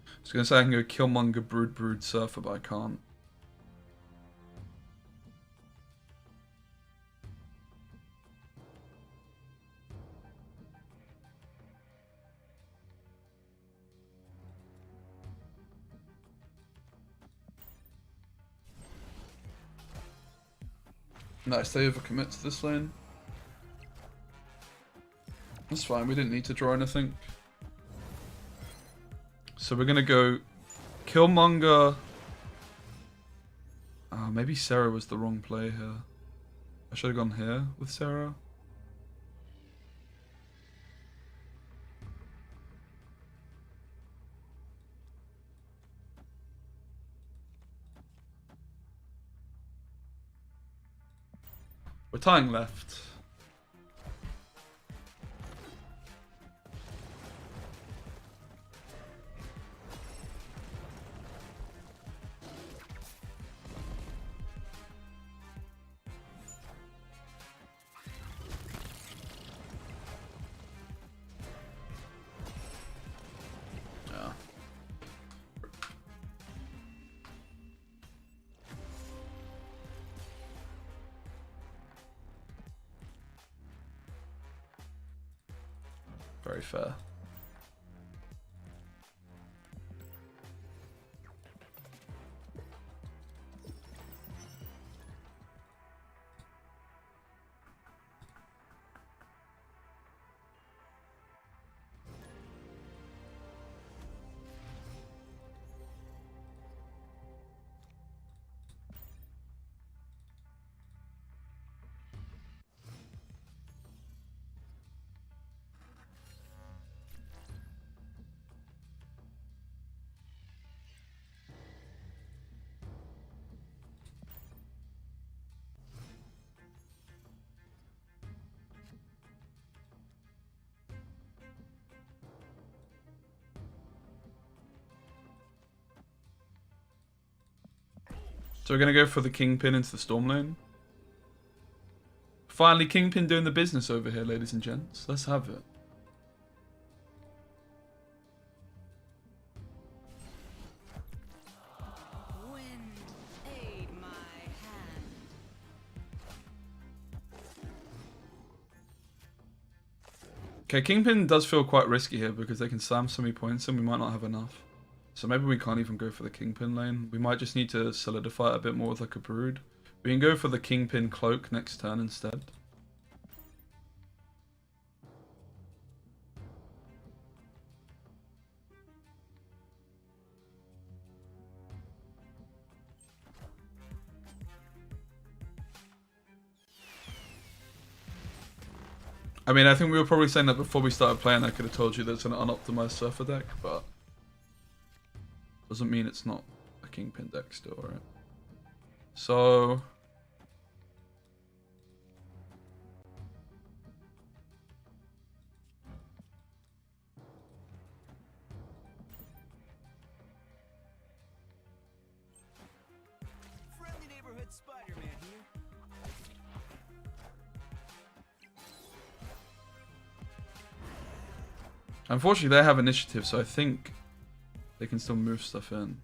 I was going to say I can go Killmonger, Brood, Surfer, but I can't. Nice, they overcommit to this lane. That's fine, we didn't need to draw anything. So we're gonna go Killmonger. Maybe Sarah was the wrong play here. I should have gone here with Sarah. We're tying left. Yeah. Very fair. So we're going to go for the Kingpin into the Storm lane. Finally, Kingpin doing the business over here, ladies and gents. Let's have it. Wind, aid my hand. Okay, Kingpin does feel quite risky here because they can slam so many points and we might not have enough. So maybe we can't even go for the Kingpin lane. We might just need to solidify it a bit more with like a Brood. We can go for the Kingpin Cloak next turn instead. I mean, I think we were probably saying that before we started playing. I could have told you that it's an unoptimized Surfer deck, but doesn't mean it's not a Kingpin deck still, right? So Friendly neighborhood Spider-Man here. unfortunately, they have initiative, so I think they can still move stuff in.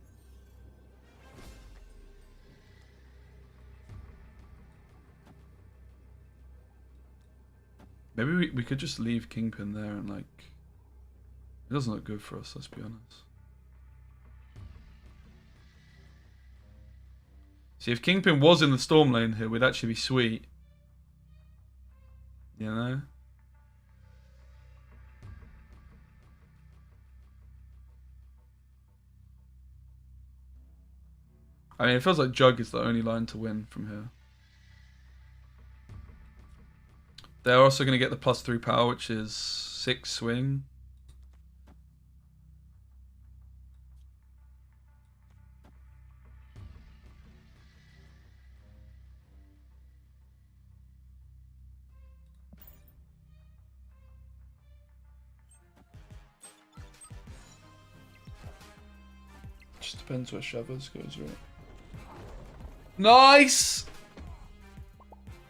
Maybe we could just leave Kingpin there and like... It doesn't look good for us, let's be honest. See, if Kingpin was in the Storm lane here, we'd actually be sweet. You know? I mean, it feels like Jug is the only line to win from here. They're also going to get the +3 power, which is 6 swing. Just depends where Shavers goes, right? Nice!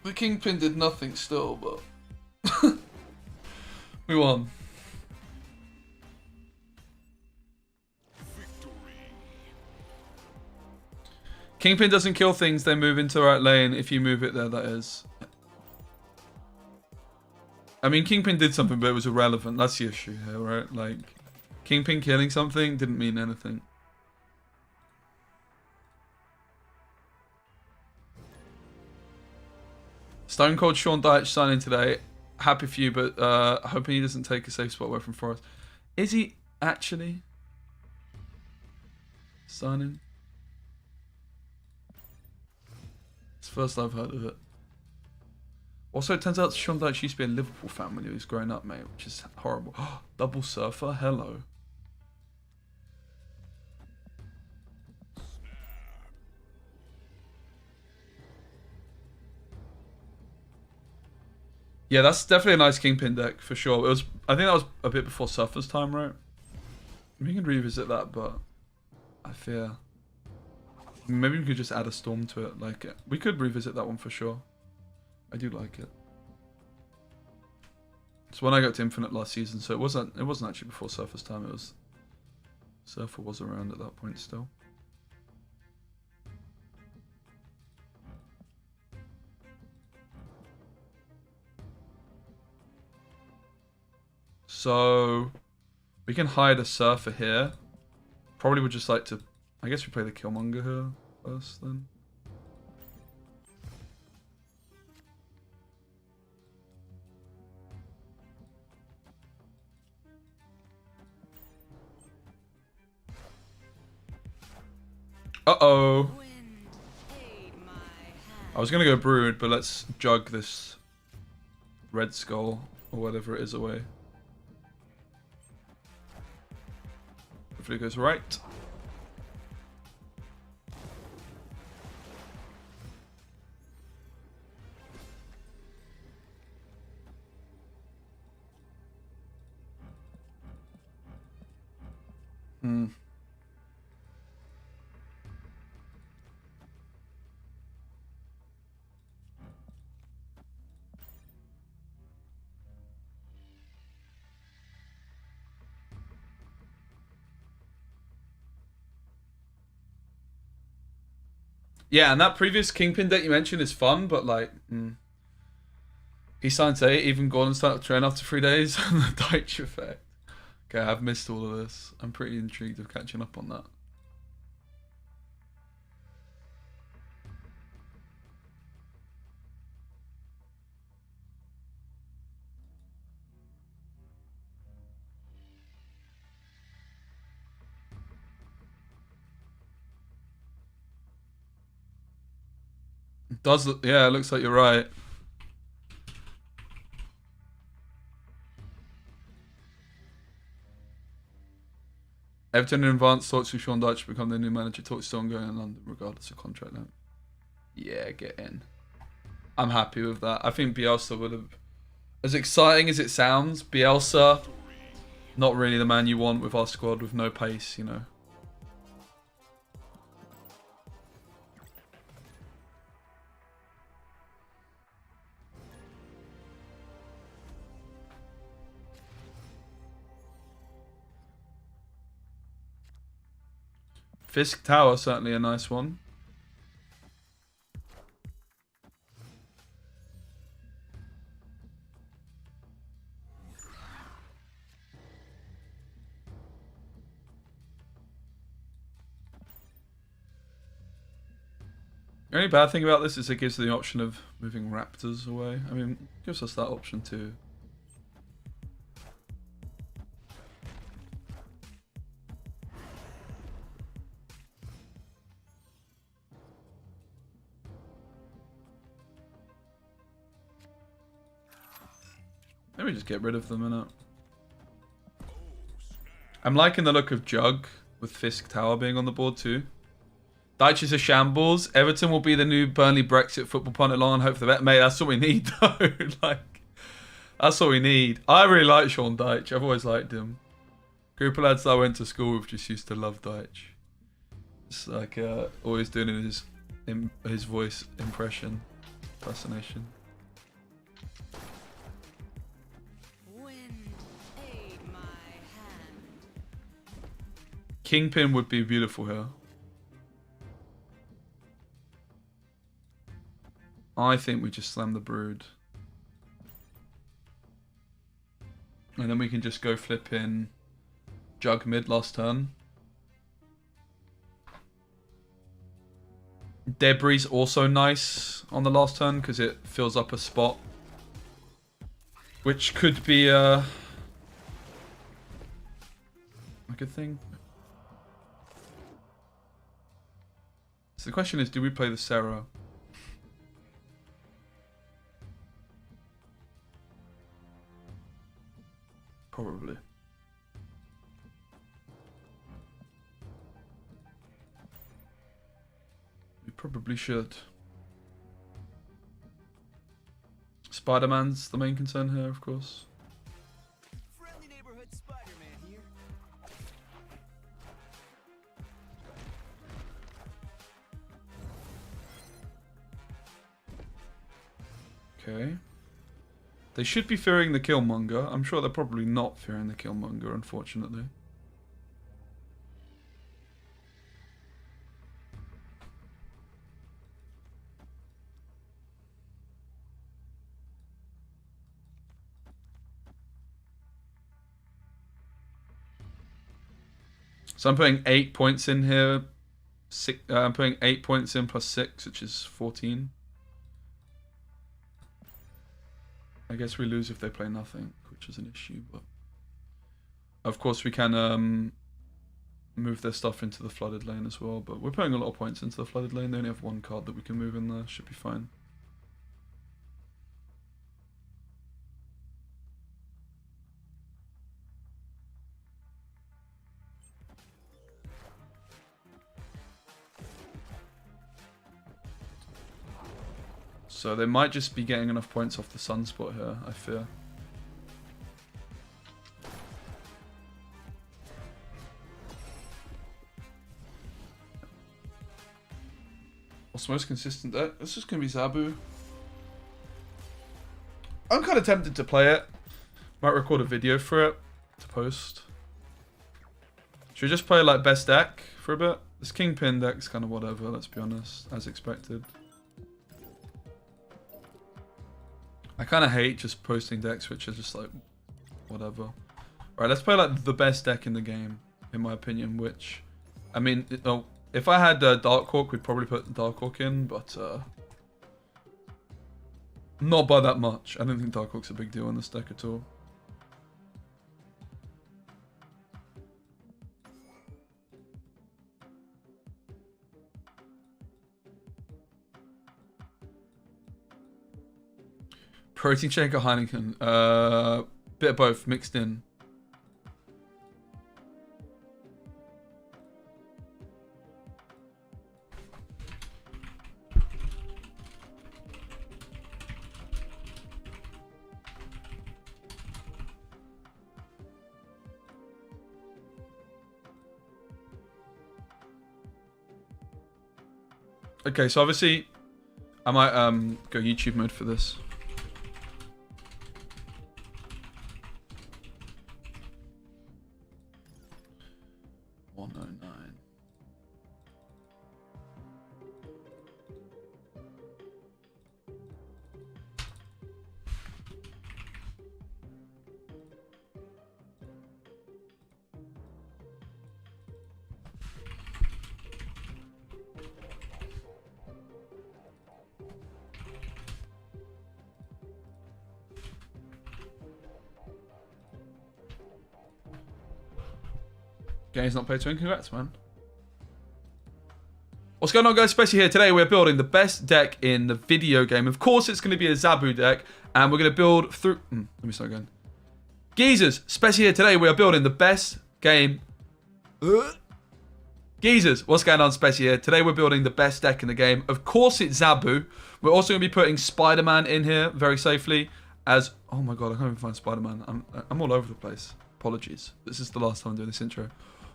The Kingpin did nothing still, but... we won. Kingpin doesn't kill things, they move into the right lane. If you move it there, that is. I mean, Kingpin did something, but it was irrelevant. That's the issue here, right? Like, Kingpin killing something didn't mean anything. Stone Cold Sean Dyche signing today. happy for you, but hoping he doesn't take a safe spot away from Forest. Is he actually signing? It's the first I've heard of it. Also, it turns out Sean Dyche used to be a Liverpool fan when he was growing up, mate, which is horrible. Double surfer, hello. Yeah, that's definitely a nice Kingpin deck for sure. It was, I think that was a bit before Surfer's time, right? We can revisit that, but I fear maybe we could just add a storm to it. Like, we could revisit that one for sure. I do like it. It's when I got to Infinite last season, so it wasn't actually before Surfer's time. It was Surfer was around at that point still. So we can hide a Surfer here. Probably would just like to, I guess we play the Killmonger here first then. Uh-oh. I was going to go Brood, but let's jug this Red Skull or whatever it is away. Hopefully it goes right. Yeah, and that previous Kingpin deck you mentioned is fun, but like, he signed to 8, even Gordon started to train after 3 days on the Deitch effect. Okay, I've missed all of this. I'm pretty intrigued of catching up on that. It does look, yeah, it looks like you're right. Everton in advance talks with Sean Dyche to become the new manager. Talks still ongoing in London regardless of contract length. Yeah, get in. I'm happy with that. I think Bielsa would have, as exciting as it sounds, Bielsa, not really the man you want with our squad with no pace, you know. Fisk Tower, certainly a nice one. The only bad thing about this is it gives the option of moving raptors away. I mean, it gives us that option too. Maybe just get rid of them, innit? I'm liking the look of Jug with Fisk Tower being on the board too. Deitch is a shambles. Everton will be the new Burnley Brexit football punt along and hope for the best. Mate, that's what we need though. Like, that's what we need. I really like Sean Dyche. I've always liked him. Group of lads that I went to school with just used to love Dyche. It's like always doing his voice impression, impersonation. Kingpin would be beautiful here. I think we just slam the Brood. And then we can just go flip in Jug mid last turn. Debris also nice on the last turn because it fills up a spot. Which could be a good thing. So the question is, do we play the Sarah? Probably. We probably should. Spider-Man's the main concern here, of course. Friendly neighborhood Spider-Man here. Okay. They should be fearing the Killmonger. I'm sure they're probably not fearing the Killmonger, unfortunately. So I'm putting 8 points in here. I'm putting 8 points in plus 6, which is 14. I guess we lose if they play nothing, which is an issue, but of course we can move their stuff into the flooded lane as well, but we're putting a lot of points into the flooded lane. They only have one card that we can move in there, should be fine. So they might just be getting enough points off the Sunspot here, I fear. What's the most consistent deck? This is going to be Zabu. I'm kind of tempted to play it. Might record a video for it to post. Should we just play like best deck for a bit? This Kingpin deck's kind of whatever, let's be honest, as expected. I kind of hate just posting decks which are just like, whatever. Alright, let's play like the best deck in the game, in my opinion, which, I mean, if I had Dark Hawk, we'd probably put Dark Hawk in, but not by that much. I don't think Dark Hawk's a big deal in this deck at all. Protein shake or Heineken? Bit of both mixed in. Okay, so obviously I might go YouTube mode for this. Game's not played to win. Congrats, man. What's going on, guys? Speci here. Today we're building the best deck in the video game. Of course, it's going to be a Zabu deck, and we're going to build through... let me start again. Geezers, Speci here. Today we are building the best game... Geezers, what's going on, Speci here? Today we're building the best deck in the game. Of course, it's Zabu. We're also going to be putting Spider-Man in here very safely as... Oh my god, I can't even find Spider-Man. I'm all over the place. Apologies. This is the last time I'm doing this intro.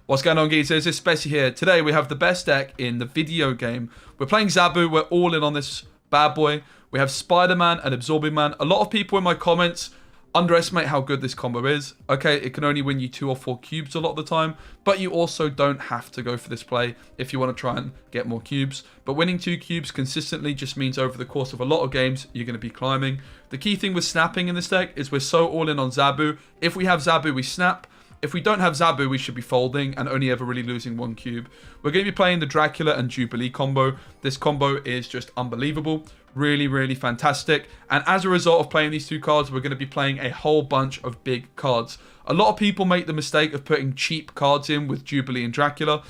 What's going on, geezers? It's Speci here. Today we have the best deck in the video game. We're playing Zabu. We're all in on this bad boy. We have Spider-Man and Absorbing Man. A lot of people in my comments underestimate how good this combo is. Okay, it can only win you 2 or 4 cubes a lot of the time, but you also don't have to go for this play if you want to try and get more cubes. But winning 2 cubes consistently just means over the course of a lot of games, you're going to be climbing. The key thing with snapping in this deck is we're so all in on Zabu. If we have Zabu, we snap. if we don't have Zabu, we should be folding and only ever really losing 1 cube. We're going to be playing the Dracula and Jubilee combo. This combo is just unbelievable. Really, really fantastic. And as a result of playing these 2 cards, we're going to be playing a whole bunch of big cards. A lot of people make the mistake of putting cheap cards in with Jubilee and Dracula,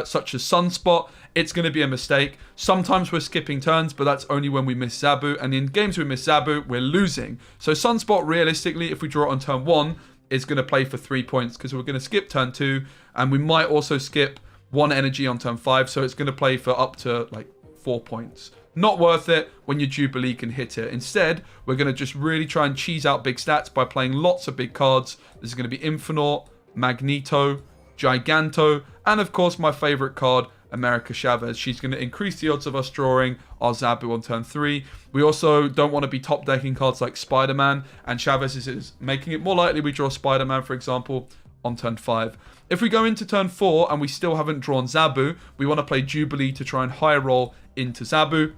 such as Sunspot. It's going to be a mistake. Sometimes we're skipping turns, but that's only when we miss Zabu. And in games we miss Zabu, we're losing. So Sunspot, realistically, if we draw it on turn 1, is going to play for 3 points because we're going to skip turn 2. And we might also skip 1 energy on turn 5. So it's going to play for up to like 4 points. Not worth it when your Jubilee can hit it. Instead, we're going to just really try and cheese out big stats by playing lots of big cards. This is going to be Infernaut, Magneto, Giganto, and of course my favorite card, America Chavez. She's going to increase the odds of us drawing our Zabu on turn 3. We also don't want to be top decking cards like Spider-Man, and Chavez is making it more likely we draw Spider-Man, for example, on turn 5. If we go into turn 4 and we still haven't drawn Zabu, we want to play Jubilee to try and high roll into Zabu.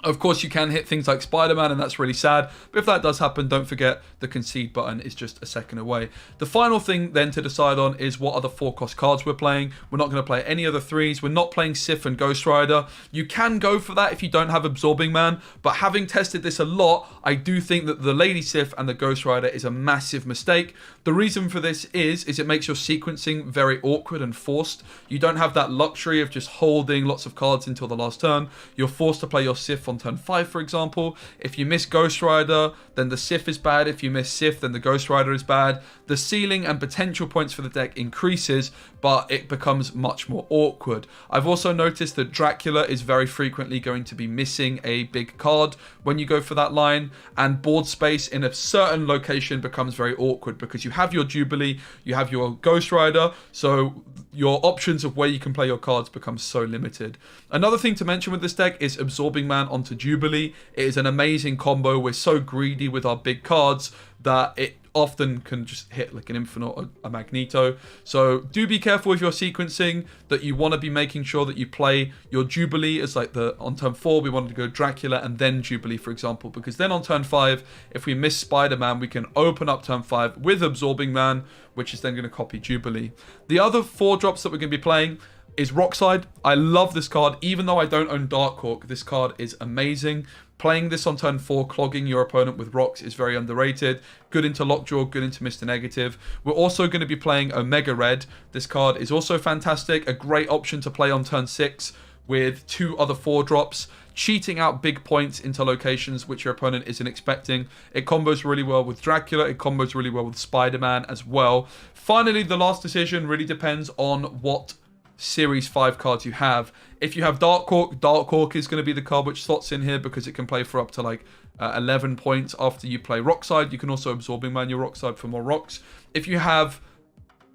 Of course, you can hit things like Spider-Man, and that's really sad. But if that does happen, don't forget the concede button is just a second away. The final thing then to decide on is what other 4-cost cards we're playing. We're not going to play any other 3s. We're not playing Sif and Ghost Rider. You can go for that if you don't have Absorbing Man. But having tested this a lot, I do think that the Lady Sif and the Ghost Rider is a massive mistake. The reason for this is it makes your sequencing very awkward and forced. You don't have that luxury of just holding lots of cards until the last turn. You're forced to play your Sif on turn 5, for example. If you miss Ghost Rider, then the Sif is bad. If you miss Sif, then the Ghost Rider is bad. The ceiling and potential points for the deck increases, but it becomes much more awkward. I've also noticed that Dracula is very frequently going to be missing a big card when you go for that line, and board space in a certain location becomes very awkward because you have your Jubilee, you have your Ghost Rider, so your options of where you can play your cards become so limited. Another thing to mention with this deck is Absorbing Man onto Jubilee. It is an amazing combo. We're so greedy with our big cards that it often can just hit like an Infinite or a Magneto. So do be careful with your sequencing, that you want to be making sure that you play your Jubilee as like on turn 4, we wanted to go Dracula and then Jubilee, for example, because then on turn 5, if we miss Spider-Man, we can open up turn 5 with Absorbing Man, which is then going to copy Jubilee. The other 4 drops that we're going to be playing is Rockside. I love this card. Even though I don't own Darkhawk, this card is amazing. Playing this on turn 4, clogging your opponent with rocks is very underrated. Good into Lockjaw, good into Mr. Negative. We're also going to be playing Omega Red. This card is also fantastic. A great option to play on turn 6 with 2 other 4 drops. Cheating out big points into locations which your opponent isn't expecting. It combos really well with Dracula. It combos really well with Spider-Man as well. Finally, the last decision really depends on what Series 5 cards you have. If you have Darkhawk is going to be the card which slots in here because it can play for up to like 11 points after you play Rockside. You can also Absorbing Man your Rockside for more rocks. If you have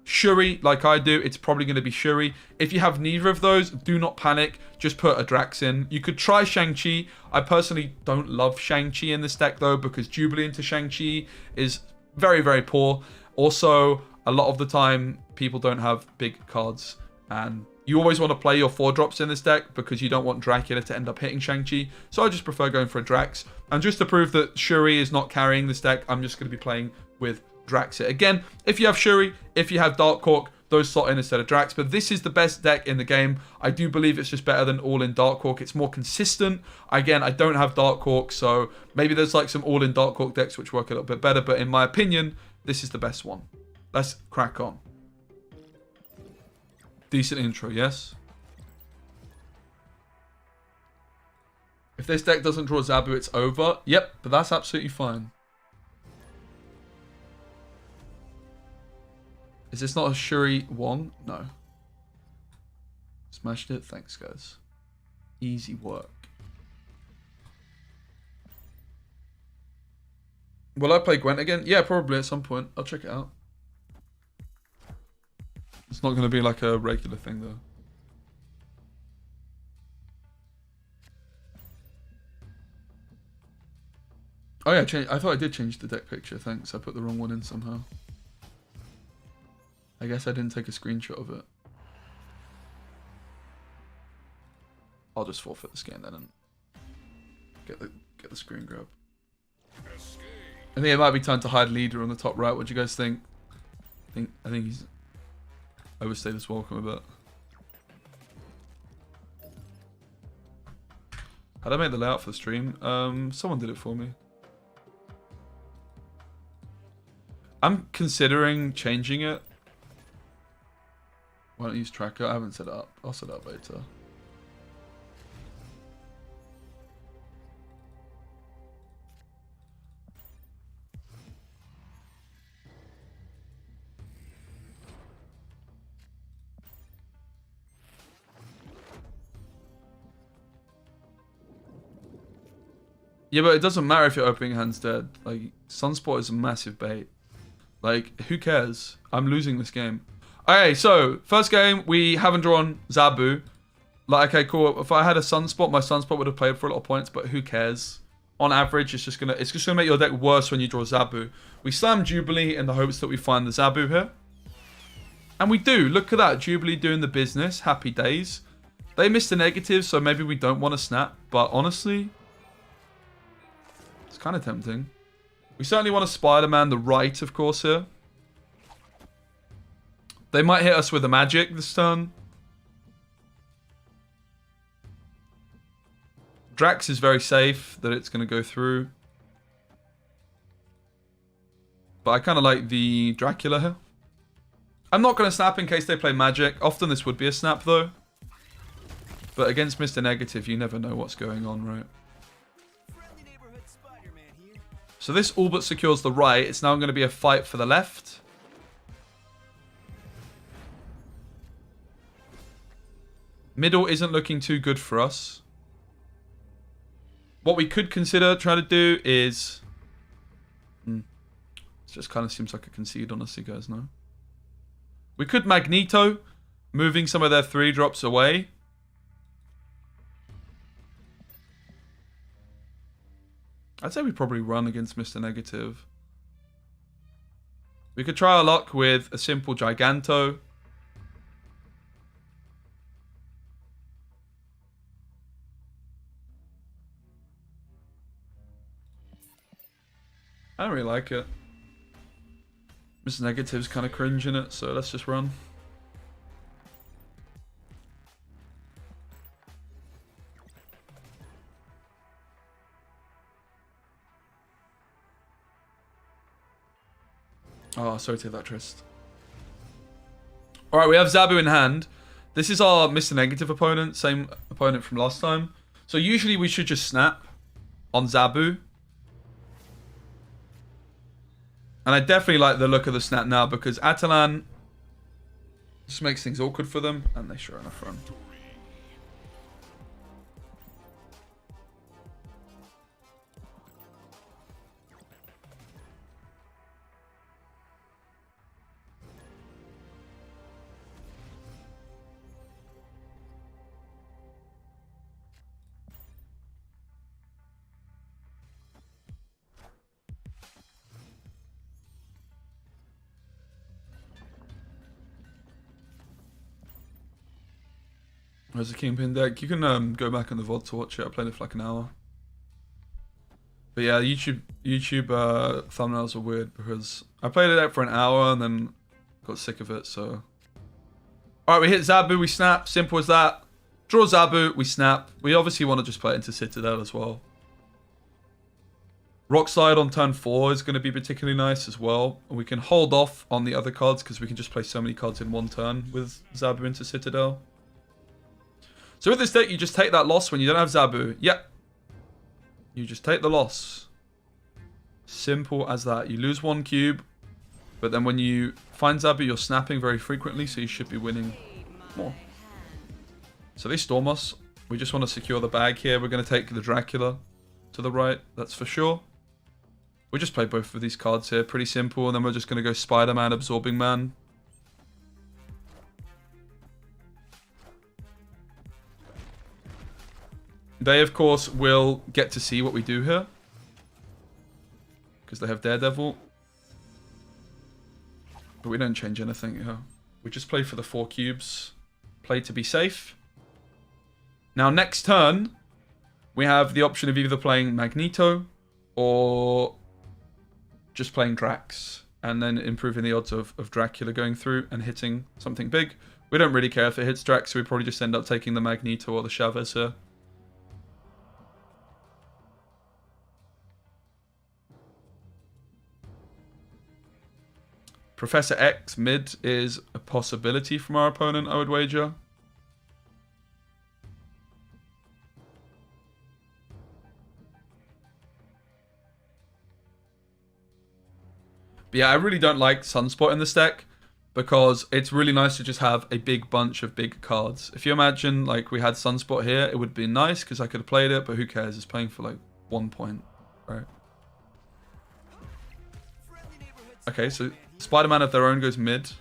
Shuri, like I do, it's probably going to be Shuri. If you have neither of those, do not panic. Just put a Drax in. You could try Shang-Chi. I personally don't love Shang-Chi in this deck though, because Jubilee into Shang-Chi is very, very poor. Also, a lot of the time, people don't have big cards. And you always want to play your 4 drops in this deck because you don't want Dracula to end up hitting Shang-Chi. So I just prefer going for a Drax. And just to prove that Shuri is not carrying this deck, I'm just going to be playing with Drax it. Again, if you have Shuri, if you have Darkhawk, those slot in instead of Drax. But this is the best deck in the game. I do believe it's just better than all-in Darkhawk. It's more consistent. Again, I don't have Darkhawk, so maybe there's like some all-in Darkhawk decks which work a little bit better. But in my opinion, this is the best one. Let's crack on. Decent intro, yes? If this deck doesn't draw Zabu, it's over. Yep, but that's absolutely fine. Is this not a Shuri Wong? No. Smashed it. Thanks, guys. Easy work. Will I play Gwent again? Yeah, probably at some point. I'll check it out. It's not going to be like a regular thing, though. Oh, yeah, I thought I did change the deck picture. Thanks. I put the wrong one in somehow. I guess I didn't take a screenshot of it. I'll just forfeit this game then and get the screen grab. I think it might be time to hide leader on the top right. What do you guys think? I think he's overstayed his welcome a bit. How'd I make the layout for the stream? Someone did it for me. I'm considering changing it. Why don't I use tracker? I haven't set it up. I'll set it up later. Yeah, but it doesn't matter if your opening hand's dead. Like, Sunspot is a massive bait. Like, who cares? I'm losing this game. Okay, so, first game, we haven't drawn Zabu. Like, okay, cool. If I had a Sunspot, my Sunspot would have played for a lot of points, but who cares? On average, it's just gonna make your deck worse when you draw Zabu. We slam Jubilee in the hopes that we find the Zabu here. And we do. Look at that. Jubilee doing the business. Happy days. They missed the negative, so maybe we don't want to snap. But honestly, it's kind of tempting. We certainly want to Spider-Man the right, of course, here. They might hit us with a magic this turn. Drax is very safe that it's going to go through. But I kind of like the Dracula here. I'm not going to snap in case they play magic. Often this would be a snap, though. But against Mr. Negative, you never know what's going on, right? So this all but secures the right. It's now going to be a fight for the left. Middle isn't looking too good for us. What we could consider trying to do is... It just kind of seems like a concede, honestly, guys, no? We could Magneto, moving some of their 3-drops away. I'd say we probably run against Mr. Negative. We could try our luck with a simple Giganto. I don't really like it. Mr. Negative's kind of cringe in it, so let's just run. Oh, sorry to hear that, Trist. Alright, we have Zabu in hand. This is our Mr. Negative opponent, same opponent from last time. So usually we should just snap on Zabu. And I definitely like the look of the snap now because Atalan just makes things awkward for them. And they sure enough run. There's a Kingpin deck. You can go back on the VOD to watch it. I played it for like an hour. But yeah, YouTube thumbnails are weird because I played it for an hour and then got sick of it, so... Alright, we hit Zabu, we snap. Simple as that. Draw Zabu, we snap. We obviously want to just play it into Citadel as well. Rockslide on turn 4 is going to be particularly nice as well. And we can hold off on the other cards because we can just play so many cards in one turn with Zabu into Citadel. So with this deck, you just take that loss when you don't have Zabu. Yep. You just take the loss. Simple as that. You lose 1 cube. But then when you find Zabu, you're snapping very frequently. So you should be winning more. So they storm us. We just want to secure the bag here. We're going to take the Dracula to the right. That's for sure. We just play both of these cards here. Pretty simple. And then we're just going to go Spider-Man, Absorbing Man. They, of course, will get to see what we do here. Because they have Daredevil. But we don't change anything here. We just play for the 4 cubes. Play to be safe. Now, next turn, we have the option of either playing Magneto or just playing Drax. and then improving the odds of Dracula going through and hitting something big. We don't really care if it hits Drax, so we probably just end up taking the Magneto or the Chavez here. Professor X mid is a possibility from our opponent, I would wager. But yeah, I really don't like Sunspot in this deck because it's really nice to just have a big bunch of big cards. If you imagine like we had Sunspot here, it would be nice because I could have played it, but who cares? It's playing for like 1 point, right? Okay, so Spider-Man of their own goes mid.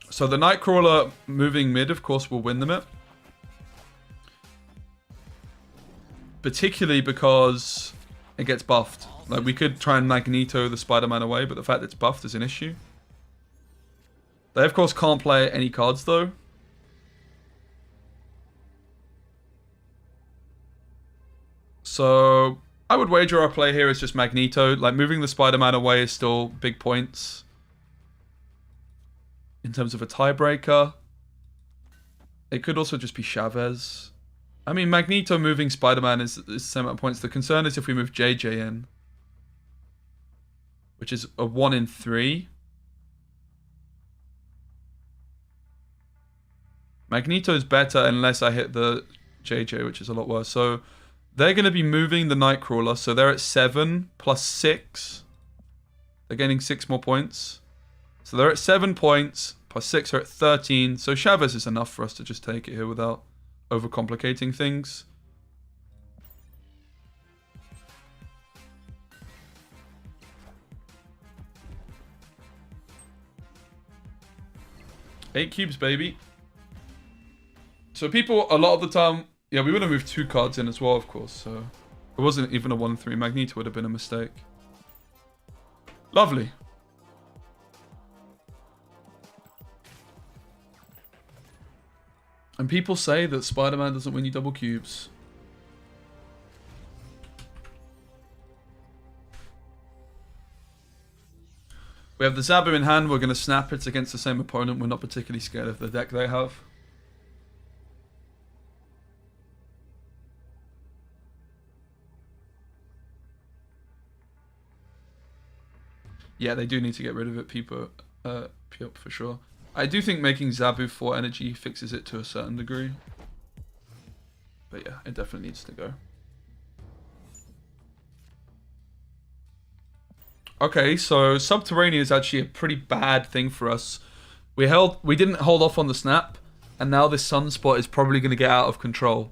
So the Nightcrawler moving mid, of course, will win them it. Particularly because it gets buffed. Like, we could try and Magneto the Spider-Man away, but the fact that it's buffed is an issue. They, of course, can't play any cards, though. So, I would wager our play here is just Magneto. Like, moving the Spider-Man away is still big points. In terms of a tiebreaker. It could also just be Chavez. I mean, Magneto moving Spider-Man is the same amount of points. The concern is if we move JJ in. Which is a 1 in 3. Magneto's better unless I hit the JJ, which is a lot worse. So they're going to be moving the Nightcrawler. So they're at 7 plus 6. They're gaining 6 more points. So they're at 7 points. Plus 6 are at 13. So Chavez is enough for us to just take it here without overcomplicating things. Eight cubes, baby. So people, a lot of the time, yeah, we would have moved 2 cards in as well, of course. So it wasn't even a 1-3. Magneto would have been a mistake. Lovely. And people say that Spider-Man doesn't win you double cubes. We have the Zabu in hand. We're going to snap it against the same opponent. We're not particularly scared of the deck they have. Yeah, they do need to get rid of it, people. Pup for sure. I do think making Zabu 4 energy fixes it to a certain degree. But yeah, it definitely needs to go. Okay, so Subterranean is actually a pretty bad thing for us. We didn't hold off on the snap, and now this Sunspot is probably going to get out of control.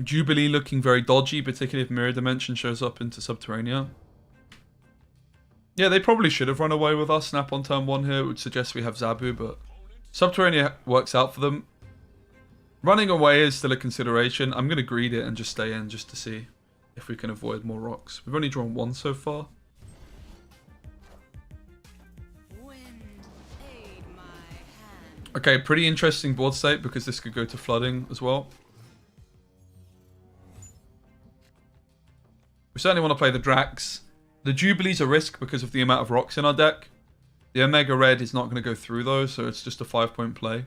Jubilee looking very dodgy, particularly if Mirror Dimension shows up into Subterranean. Yeah, they probably should have run away with our snap on turn 1 here, which suggests we have Zabu, but Subterranean works out for them. Running away is still a consideration. I'm going to greed it and just stay in just to see if we can avoid more rocks. We've only drawn 1 so far. Okay, pretty interesting board state because this could go to flooding as well. We certainly want to play the Drax. The Jubilee's a risk because of the amount of rocks in our deck. The Omega Red is not going to go through those, so it's just a 5-point play.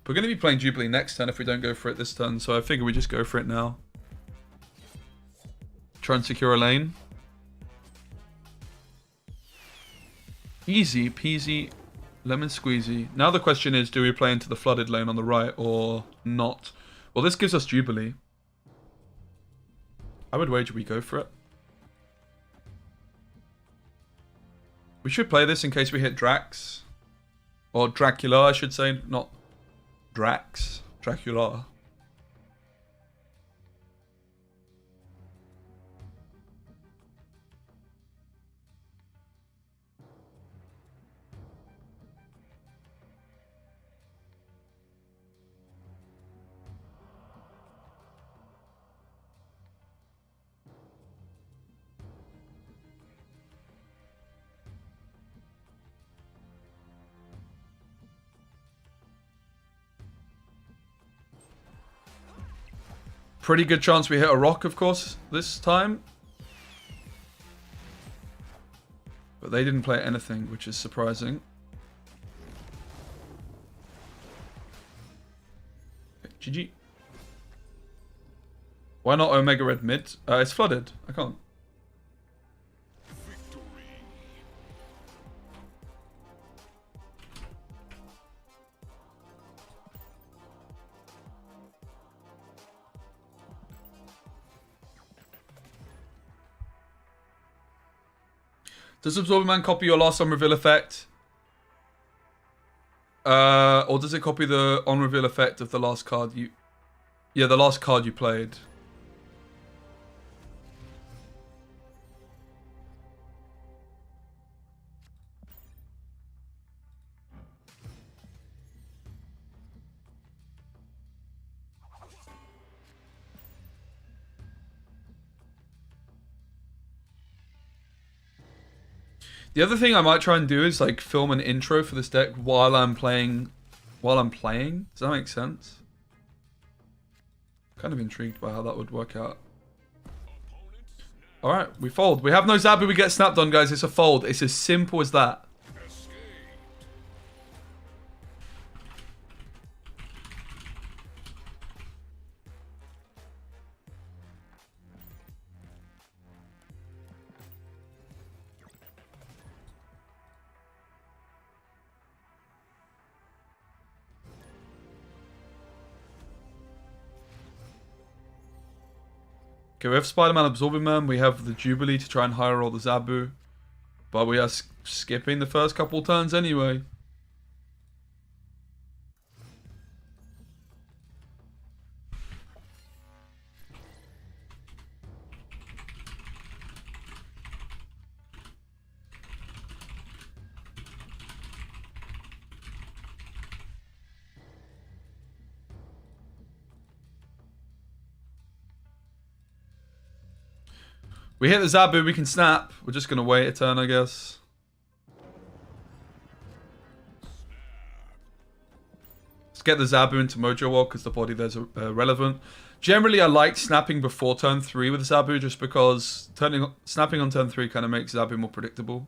We're going to be playing Jubilee next turn if we don't go for it this turn, so I figure we just go for it now. Try and secure a lane. Easy peasy lemon squeezy. Now the question is, do we play into the flooded lane on the right or not? Well, this gives us Jubilee. I would wager we go for it. We should play this in case we hit Drax. Or Dracula, I should say, not Drax. Dracula. Pretty good chance we hit a rock, of course, this time. But they didn't play anything, which is surprising. Okay, GG. Why not Omega Red mid? It's flooded. I can't. Does Absorbing Man copy your last on reveal effect? Or does it copy the on reveal effect of the last card you... Yeah, the last card you played. The other thing I might try and do is like film an intro for this deck while I'm playing. Does that make sense? Kind of intrigued by how that would work out. All right, we fold. We have no Zabu. We get snapped on, guys. It's a fold. It's as simple as that. Okay, we have Spider-Man, Absorbing Man. We have the Jubilee to try and high roll the Zabu. But we are skipping the first couple turns anyway. We hit the Zabu, we can snap. We're just going to wait a turn, I guess. Let's get the Zabu into Mojo Wall because the body there's relevant. Generally, I like snapping before turn 3 with Zabu just because snapping on turn 3 kind of makes Zabu more predictable.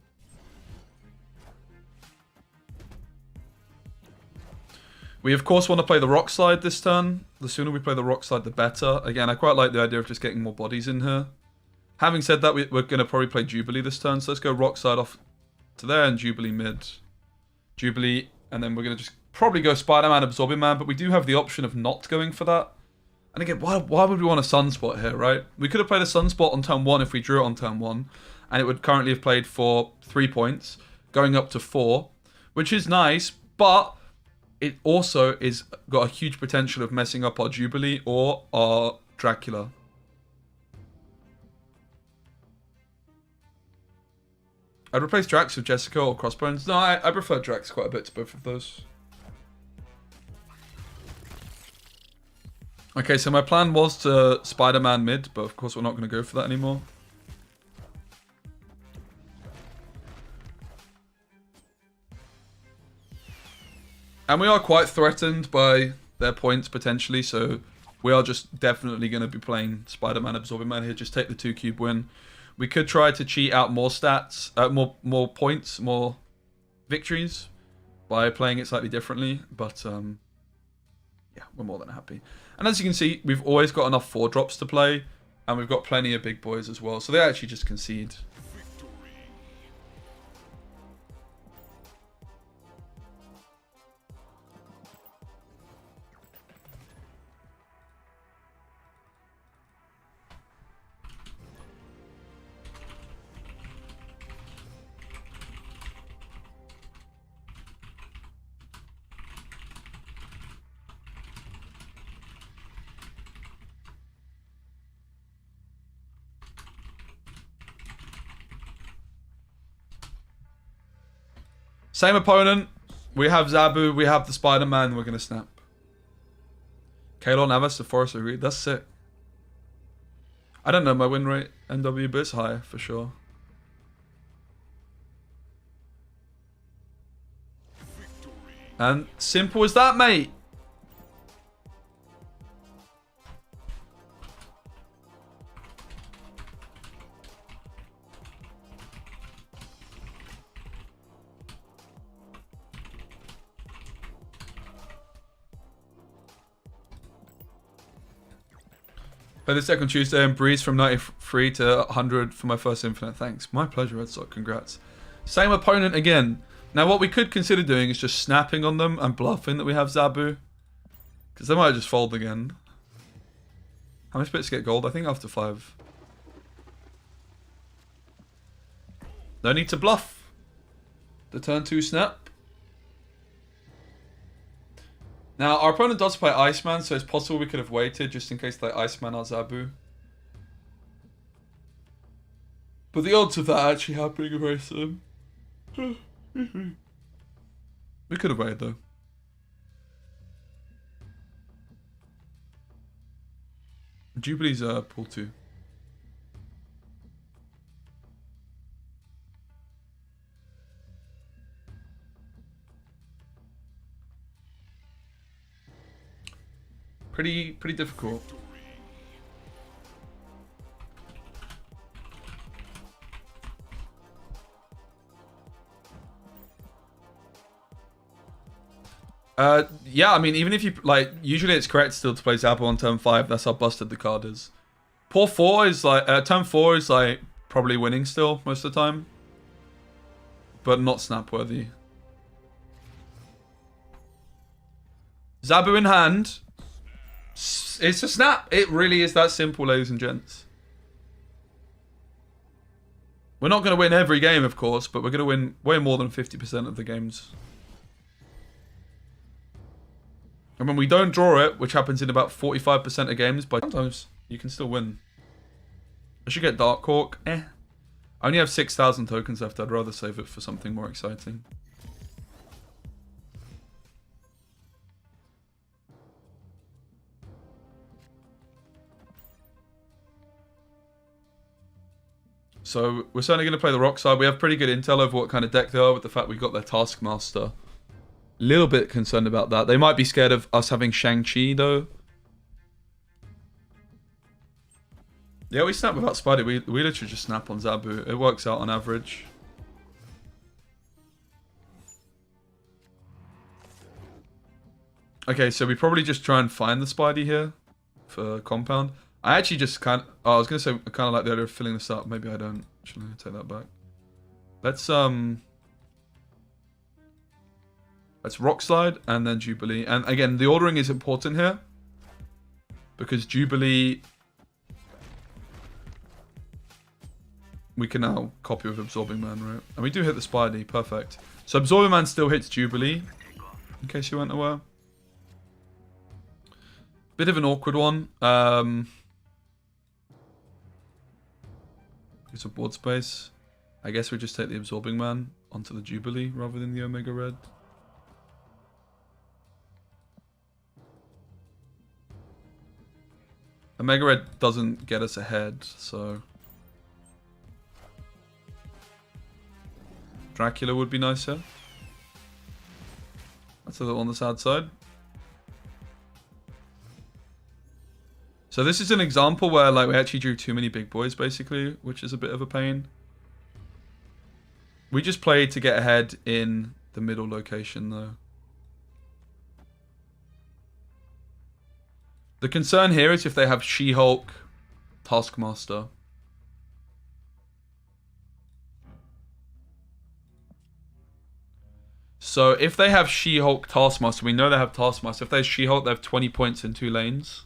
We, of course, want to play the Rock Slide this turn. The sooner we play the Rock Slide, the better. Again, I quite like the idea of just getting more bodies in here. Having said that, we're going to probably play Jubilee this turn, so let's go Rock Slide off to there and Jubilee mid. Jubilee, and then we're going to just probably go Spider-Man, Absorbing Man, but we do have the option of not going for that. And again, why would we want a Sunspot here, right? We could have played a Sunspot on turn 1 if we drew it on turn 1, and it would currently have played for 3 points, going up to 4, which is nice, but it also is got a huge potential of messing up our Jubilee or our Dracula. I'd replace Drax with Jessica or Crossbones. No, I prefer Drax quite a bit to both of those. Okay, so my plan was to Spider-Man mid, but of course we're not going to go for that anymore. And we are quite threatened by their points potentially, so we are just definitely going to be playing Spider-Man, Absorbing Man here. Just take the 2-cube win. We could try to cheat out more stats, more points, more victories by playing it slightly differently, but yeah, we're more than happy. And as you can see, we've always got enough 4-drops to play, and we've got plenty of big boys as well, so they actually just concede. Same opponent. We have Zabu. We have the Spider-Man. We're going to snap. Kalon, Navas, the Forest of Reed. That's sick. I don't know my win rate, MW, but it's high for sure. And simple as that, mate. Play this deck on Tuesday and breeze from 93 to 100 for my first Infinite. Thanks. My pleasure, Redsock. Congrats. Same opponent again. Now, what we could consider doing is just snapping on them and bluffing that we have Zabu. Because they might just fold again. How many bits get gold? I think after 5. No need to bluff. The turn 2 snap. Now, our opponent does play Iceman, so it's possible we could have waited just in case they Iceman our Zabu. But the odds of that actually happening are very slim. We could have waited though. Jubilee's pool 2. Pretty difficult. Yeah, I mean, even if you, like, usually it's correct still to play Zabu on turn 5. That's how busted the card is. Paw 4 is like, turn 4 is like probably winning still most of the time. But not snap worthy. Zabu in hand. It's a snap. It really is that simple, ladies and gents. We're not going to win every game, of course, but we're going to win way more than 50% of the games. And when we don't draw it, which happens in about 45% of games, but sometimes you can still win. I should get Dark Hawk. I only have 6,000 tokens left. I'd rather save it for something more exciting. So we're certainly going to play the rock side. We have pretty good intel over what kind of deck they are with the fact we got their Taskmaster. Little bit concerned about that. They might be scared of us having Shang-Chi though. Yeah, we snap without Spidey. We literally just snap on Zabu. It works out on average. Okay, so we probably just try and find the Spidey here for compound. I actually just can't. Oh, I was gonna say I kind of like the idea of filling this up. Maybe I don't. Actually, take that back. Let's Rock Slide and then Jubilee. And again, the ordering is important here because Jubilee we can now copy with Absorbing Man, right? And we do hit the Spidey, perfect. So Absorbing Man still hits Jubilee, in case you weren't aware. Bit of an awkward one. It's a board space. I guess we just take the Absorbing Man onto the Jubilee rather than the Omega Red. Omega Red doesn't get us ahead, so... Dracula would be nicer. That's a little on the sad side. So this is an example where like we actually drew too many big boys basically, which is a bit of a pain. We just played to get ahead in the middle location though. The concern here is if they have She-Hulk, Taskmaster. So if they have She-Hulk, Taskmaster, we know they have Taskmaster. If there's She-Hulk, they have 20 points in 2 lanes.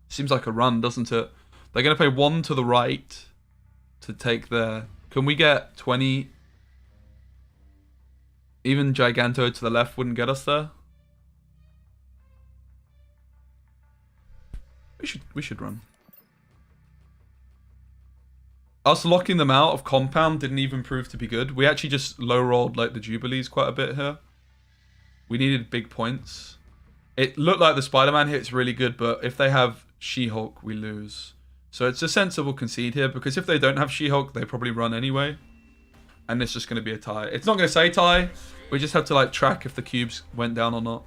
Seems like a run, doesn't it? They're going to play 1 to the right to take their... Can we get 20? Even Giganto to the left wouldn't get us there. We should run. Us locking them out of compound didn't even prove to be good. We actually just low rolled like the Jubilees quite a bit here. We needed big points. It looked like the Spider-Man hit's really good, but if they have She-Hulk, we lose. So it's a sensible concede here, because if they don't have She-Hulk, they probably run anyway. And it's just going to be a tie. It's not going to say tie. We just have to like track if the cubes went down or not.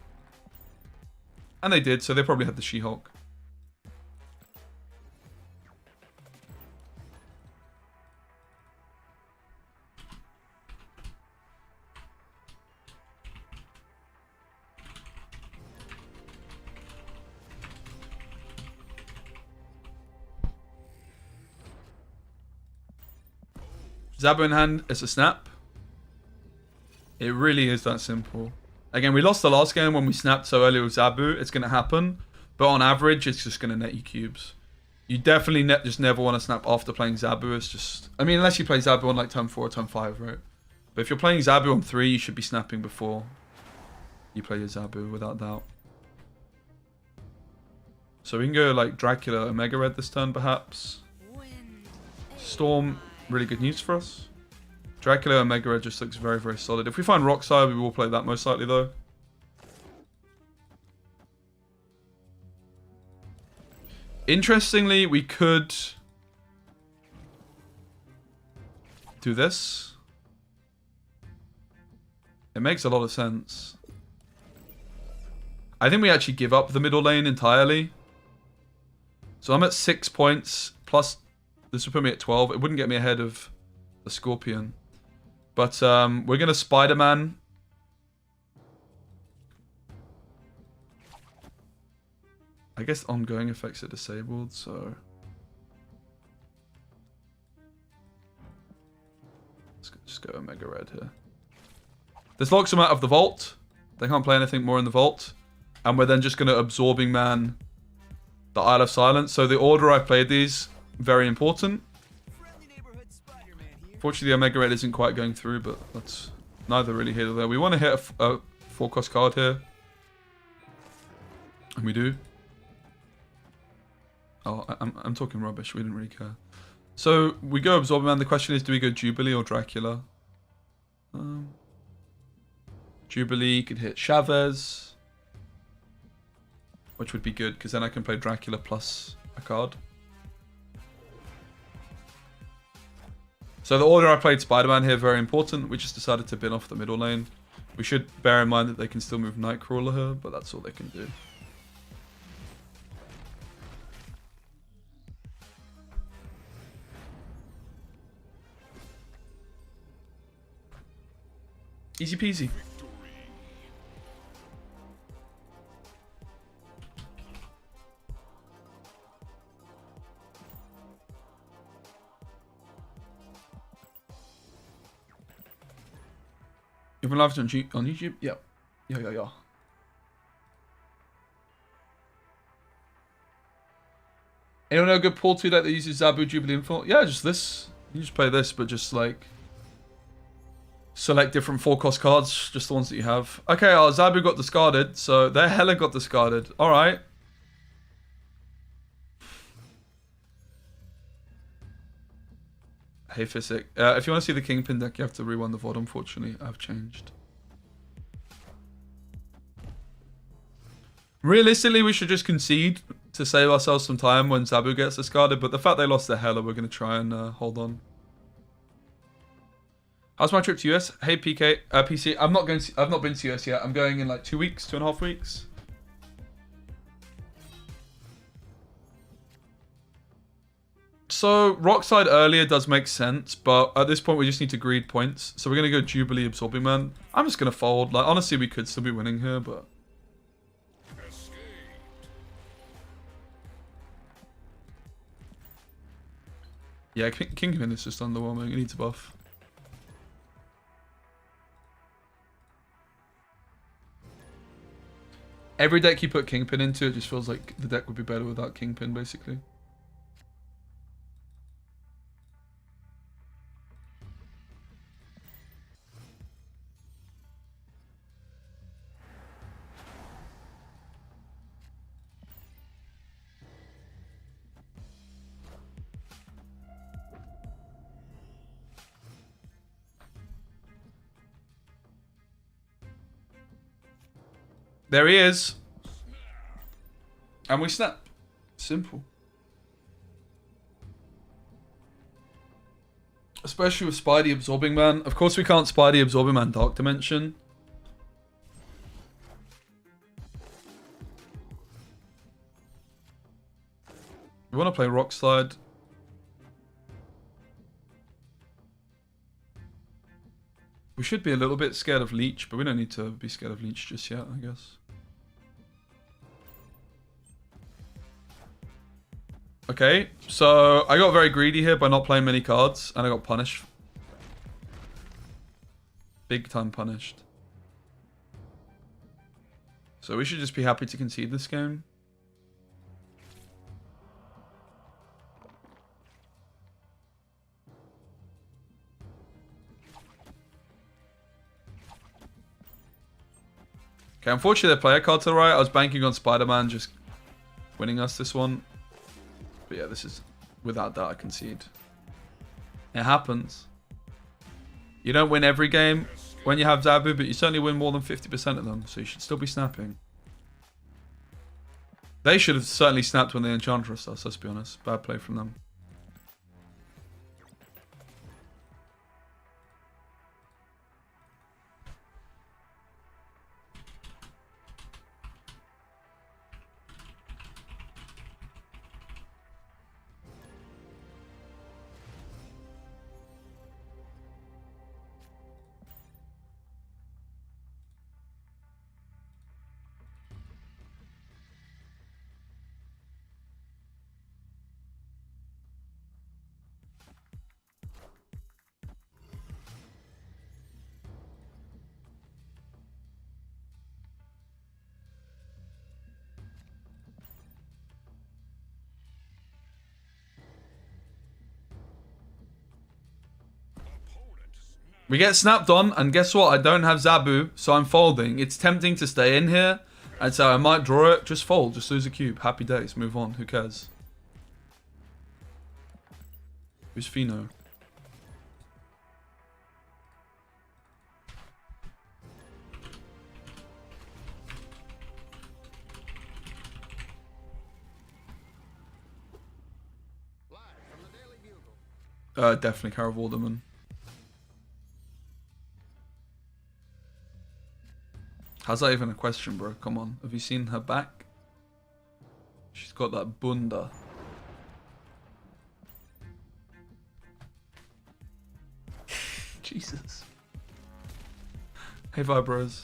And they did, so they probably had the She-Hulk. Zabu in hand, it's a snap. It really is that simple. Again, we lost the last game when we snapped so early with Zabu. It's going to happen. But on average, it's just going to net you cubes. You definitely just never want to snap after playing Zabu. It's just... I mean, unless you play Zabu on like turn 4 or turn 5, right? But if you're playing Zabu on 3, you should be snapping before you play your Zabu, without doubt. So we can go like Dracula Omega Red this turn, perhaps. Storm, really good news for us. Dracula Omega Red just looks very, very solid. If we find Rockside, we will play that most likely, though. Interestingly, we could do this. It makes a lot of sense. I think we actually give up the middle lane entirely. So I'm at 6 points, plus this would put me at 12. It wouldn't get me ahead of the Scorpion. But we're going to Spider-Man. I guess ongoing effects are disabled, so... Let's just go Omega Red here. This locks them out of the vault. They can't play anything more in the vault. And we're then just going to Absorbing Man the Isle of Silence. So the order I played these, very important. Fortunately, Omega Red isn't quite going through, but that's neither really here nor there. We want to hit a 4-cost card here. And we do. Oh, I'm talking rubbish. We didn't really care. So we go Absorbing Man. The question is, do we go Jubilee or Dracula? Jubilee could hit Chavez, which would be good because then I can play Dracula plus a card. So the order I played Spider-Man here, very important. We just decided to bin off the middle lane. We should bear in mind that they can still move Nightcrawler here, but that's all they can do. Easy peasy. You've been live on YouTube? Yeah. Yeah. Anyone know a good pull to that uses Zabu, Jubilee, and Full? Yeah, just this. You just play this, but just like... select different 4-cost cards, just the ones that you have. Okay, Zabu got discarded, so their Hela got discarded. Alright. Hey, Physic. If you want to see the Kingpin deck, you have to rewind the VOD, unfortunately. I've changed. Realistically, we should just concede to save ourselves some time when Zabu gets discarded, but the fact they lost their Hela, we're going to try and hold on. How's my trip to US? Hey PK, PC. I've not been to US yet. I'm going in like 2 weeks, 2.5 weeks. So Rockside earlier does make sense, but at this point we just need to greed points. So we're gonna go Jubilee Absorbing Man. I'm just gonna fold. Like honestly, we could still be winning here, but yeah, Kingpin is just underwhelming. It needs a buff. Every deck you put Kingpin into, it just feels like the deck would be better without Kingpin, basically. There he is. And we snap. Simple. Especially with Spidey Absorbing Man. Of course we can't Spidey Absorbing Man Dark Dimension. We want to play Rock Slide. We should be a little bit scared of Leech, but we don't need to be scared of Leech just yet, I guess. Okay, so I got very greedy here by not playing many cards, and I got punished Big time punished. So we should just be happy to concede this game. Okay, unfortunately, the player card to the right. I was banking on Spider-Man just winning us this one. But yeah, this is without doubt I concede. It happens. You don't win every game when you have Zabu, but you certainly win more than 50% of them, so you should still be snapping. They should have certainly snapped when they enchantressed us, let's be honest. Bad play from them. We get snapped on, and guess what? I don't have Zabu, so I'm folding. It's tempting to stay in here, and so I might draw it. Just fold, just lose a cube. Happy days, move on. Who cares? Who's Fino? Definitely Carol Vorderman. How's that even a question, bro? Come on. Have you seen her back? She's got that bunda. Jesus. Hey, Vibros.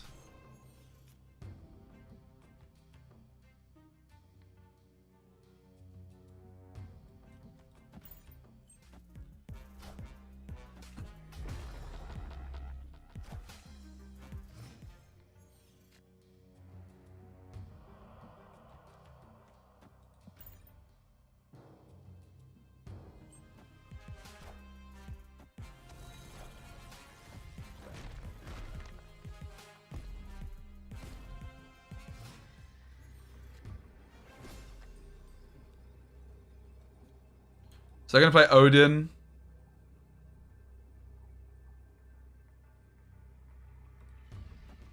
So I'm going to play Odin.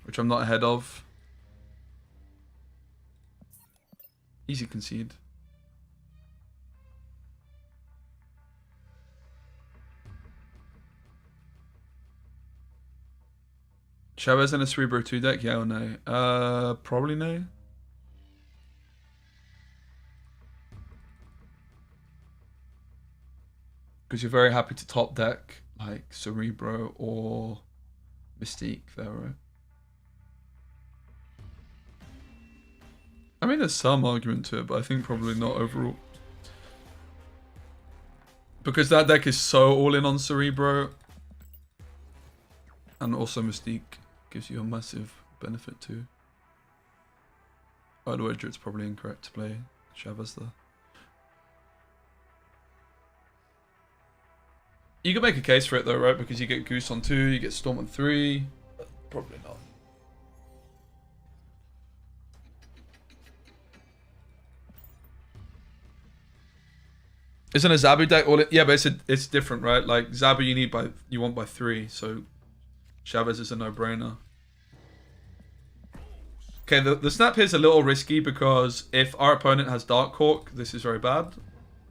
Which I'm not ahead of. Easy concede. Chavez in a Cerebro 2 deck? Yeah or no? Probably no. Because you're very happy to top deck like Cerebro or Mystique there, right? I mean, there's some argument to it, but I think probably not overall. Because that deck is so all in on Cerebro. And also Mystique gives you a massive benefit too. By the way, it's probably incorrect to play Chavez there. You can make a case for it though, right? Because you get Goose on 2, you get Storm on 3. But probably not. Isn't a Zabu deck all it? Yeah, but it's different, right? Like Zabu you want by 3, so Chavez is a no-brainer. Okay, the snap here is a little risky because if our opponent has Dark Hawk, this is very bad.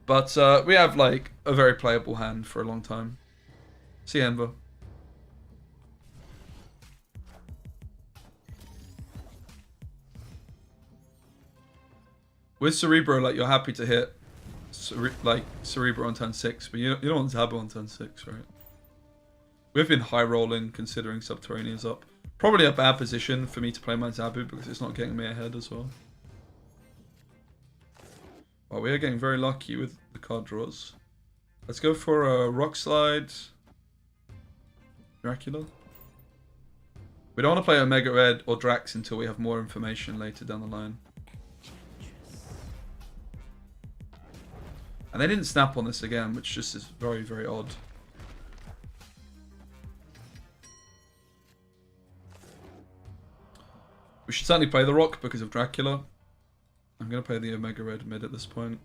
But we have like a very playable hand for a long time. See you, Enver. With Cerebro, like you're happy to hit Cerebro on turn 6, but you don't want Zabu on turn 6, right? We've been high rolling considering Subterranean's up. Probably a bad position for me to play my Zabu because it's not getting me ahead as well. Well, we are getting very lucky with the card draws. Let's go for a Rock Slide. Dracula. We don't want to play Omega Red or Drax until we have more information later down the line. And they didn't snap on this again, which just is very, very odd. We should certainly play the Rock because of Dracula. I'm going to play the Omega Red mid at this point.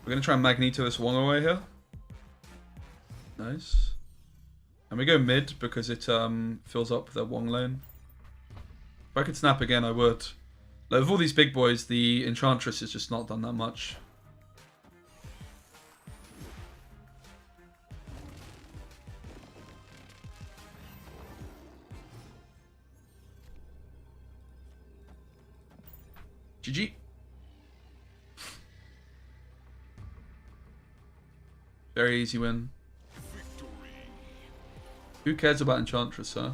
We're going to try and Magneto this Wong away here. Nice. And we go mid because it fills up their Wong lane. If I could snap again, I would. Like, with all these big boys, the Enchantress has just not done that much. GG. Very easy win. Who cares about Enchantress, huh?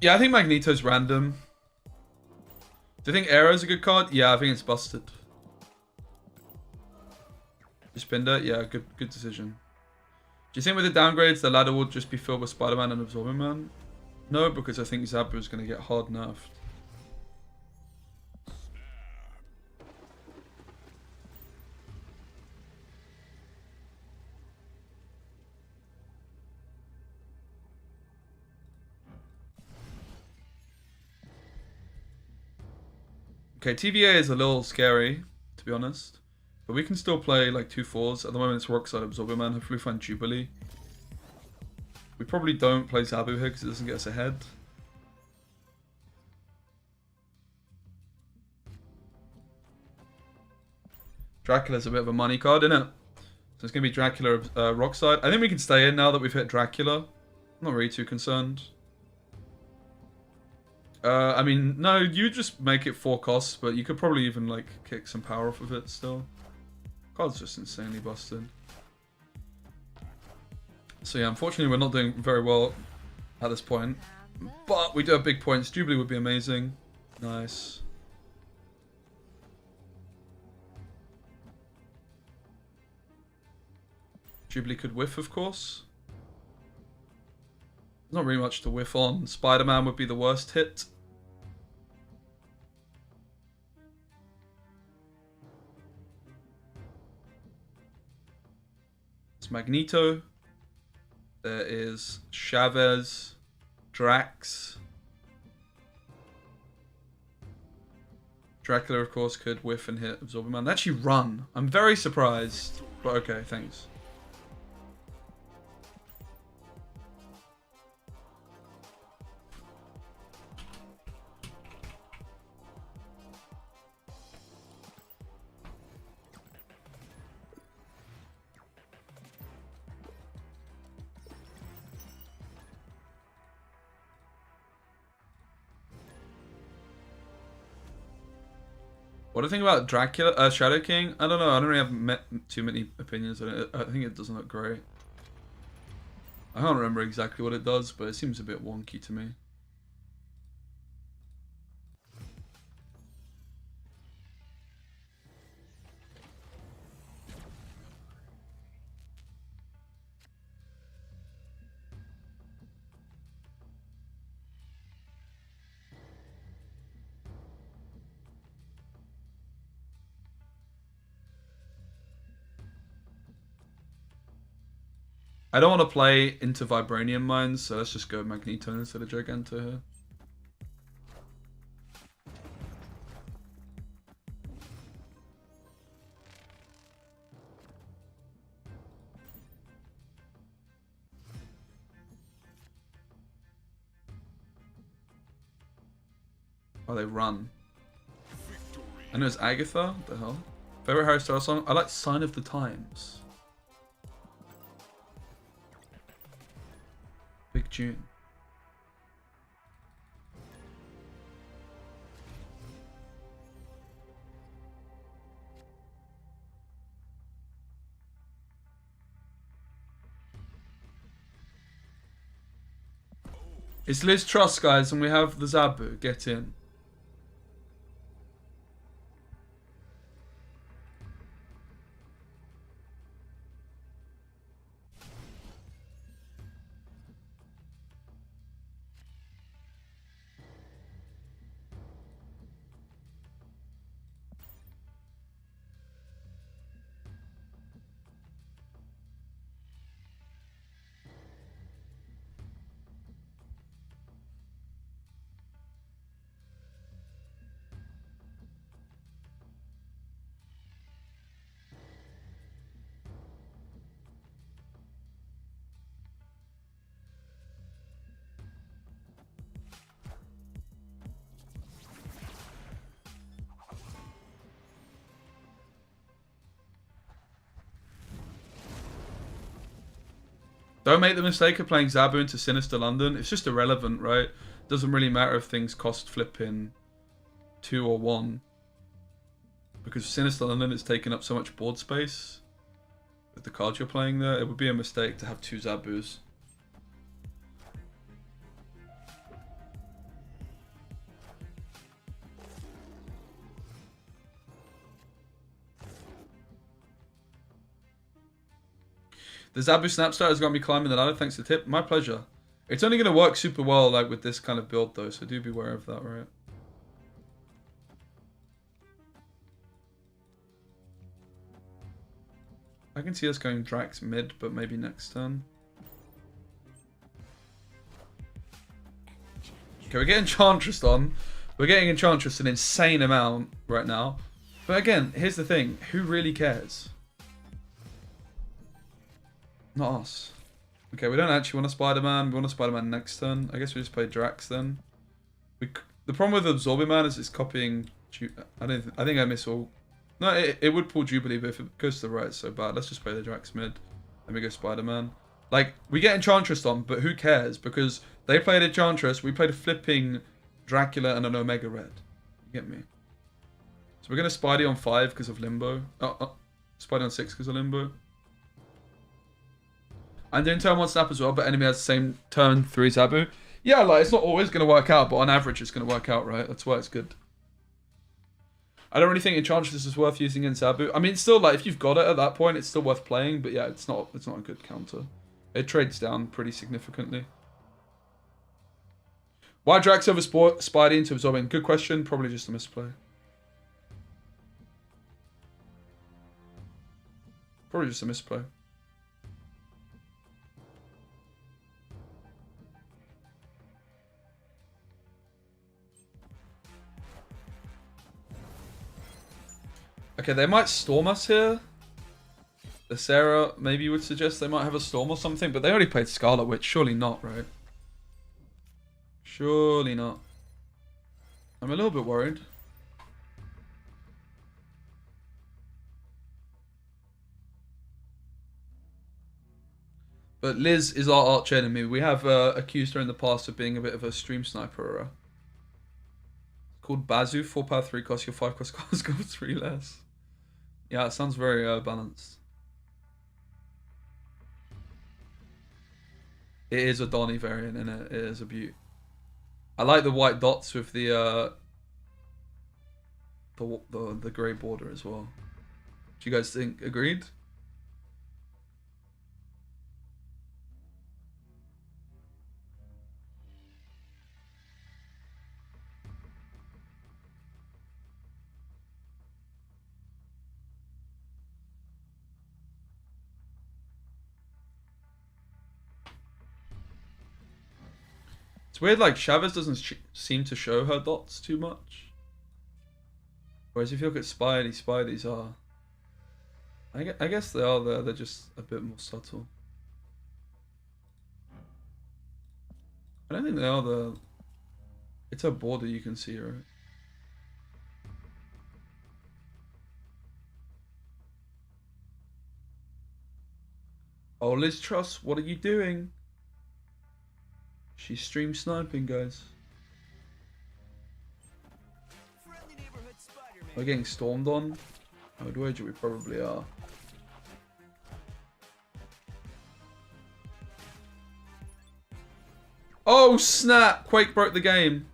Yeah, I think Magneto's random. Do you think Arrow's a good card? Yeah, I think it's busted. Just pinned it? Yeah, good decision. Do you think with the downgrades, the ladder will just be filled with Spider-Man and Absorbing Man? No, because I think Zabu is going to get hard nerfed. Okay, TVA is a little scary, to be honest. But we can still play like 2/4s. At the moment it's Rockside Absorbing Man. Hopefully we find Jubilee. We probably don't play Zabu here because it doesn't get us ahead. Dracula's a bit of a money card, isn't it? So it's going to be Dracula Rockside. I think we can stay in now that we've hit Dracula. I'm not really too concerned. I mean, no, you just make it 4 costs, but you could probably even like kick some power off of it still. Card's just insanely busted. So yeah, unfortunately we're not doing very well at this point. But we do have big points. Jubilee would be amazing. Nice. Jubilee could whiff, of course. There's not really much to whiff on. Spider-Man would be the worst hit. It's Magneto. There is Chavez, Drax. Dracula, of course, could whiff and hit Absorbing Man. They actually run. I'm very surprised. But okay, thanks. What do you think about Dracula, Shadow King? I don't know. I don't really have too many opinions on it. I think it doesn't look great. I can't remember exactly what it does, but it seems a bit wonky to me. I don't want to play into Vibranium Mines, so let's just go Magneto instead of Giganto here. Oh, they run. I know it's Agatha. What the hell? Favorite Harry Styles song? I like Sign of the Times. Big June. It's Liz Truss, guys, and we have the Zabu. Get in. Don't make the mistake of playing Zabu into Sinister London. It's just irrelevant, right? Doesn't really matter if things cost flipping 2 or 1. Because Sinister London is taking up so much board space with the cards you're playing there. It would be a mistake to have 2 Zabus. The Zabu Snapstart has got me climbing the ladder thanks to the tip. My pleasure. It's only going to work super well like with this kind of build though, so do be aware of that, right? I can see us going Drax mid, but maybe next turn. Okay, we're getting Enchantress on. We're getting Enchantress an insane amount right now. But again, here's the thing. Who really cares? Not us. Okay, we don't actually want a Spider-Man. We want a Spider-Man next turn. I guess we just play Drax then. The problem with Absorbing Man is it's copying... I think I miss all... No, it would pull Jubilee, but if it goes to the right, it's so bad. Let's just play the Drax mid. Then we go Spider-Man. Like, we get Enchantress on, but who cares? Because they played Enchantress, we played a flipping Dracula and an Omega Red. You get me? So we're going to Spidey on 5 because of Limbo. Spidey on 6 because of Limbo. I'm doing turn 1 snap as well, but enemy has the same turn 3 Zabu. Yeah, like, it's not always going to work out, but on average it's going to work out, right? That's why it's good. I don't really think Enchantress is worth using in Zabu. I mean, still, like, if you've got it at that point, it's still worth playing, but yeah, it's not a good counter. It trades down pretty significantly. Why Drax over Spidey into Absorbing? Good question, probably just a misplay. Probably just a misplay. Okay, they might storm us here. The Sarah maybe would suggest they might have a storm or something, but they already played Scarlet Witch. Surely not, right? Surely not. I'm a little bit worried. But Liz is our arch enemy. We have accused her in the past of being a bit of a stream sniper. Called Bazu. 4 power 3 cost your 5 cost cards go 3 less. Yeah, it sounds very balanced. It is a Donnie variant in it. It is a beaut. I like the white dots with the grey border as well. Do you guys think agreed? It's weird, like, Chavez doesn't seem to show her dots too much. Whereas if you look at Spidey, Spidey's are... I guess they are there, they're just a bit more subtle. I don't think they are the... It's a border you can see, right? Oh, Liz Truss, what are you doing? She's stream sniping, guys. We're getting stormed on. I would wager we probably are. Oh, snap. Quake broke the game.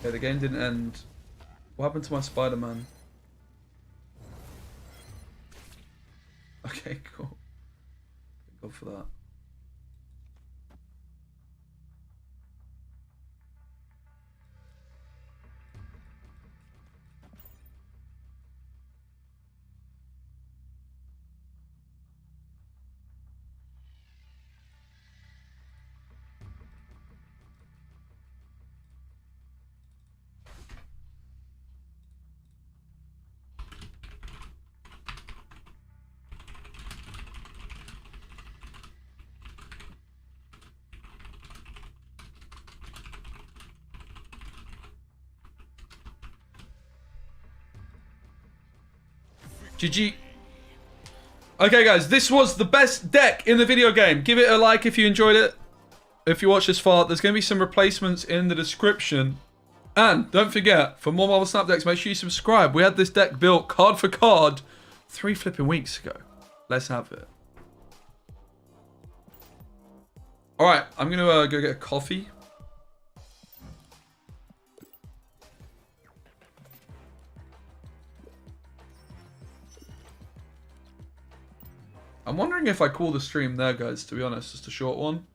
Okay, the game didn't end. What happened to my Spider-Man? Okay, cool. Thank God for that. GG. Okay, guys, this was the best deck in the video game. Give it a like if you enjoyed it. If you watched this far, there's going to be some replacements in the description. And don't forget, for more Marvel Snap decks, make sure you subscribe. We had this deck built card for card 3 flipping weeks ago. Let's have it. Alright, I'm going to go get a coffee. I'm wondering if I call the stream there, guys, to be honest. Just a short one.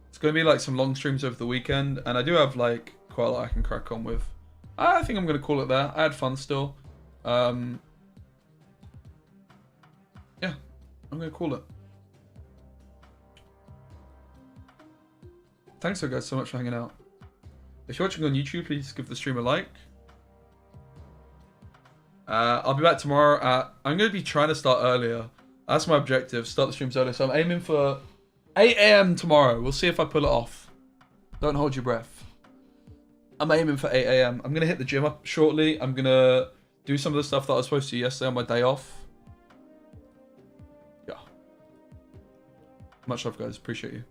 It's going to be like some long streams over the weekend. And I do have like quite a lot I can crack on with. I think I'm going to call it there. I had fun still. Yeah, I'm going to call it. Thanks, guys, so much for hanging out. If you're watching on YouTube, please give the stream a like. I'll be back tomorrow at... I'm going to be trying to start earlier. That's my objective, start the streams earlier. So I'm aiming for 8 AM tomorrow. We'll see if I pull it off. Don't hold your breath. I'm aiming for 8 AM. I'm going to hit the gym up shortly. I'm going to do some of the stuff that I was supposed to do yesterday on my day off. Yeah. Much love, guys. Appreciate you.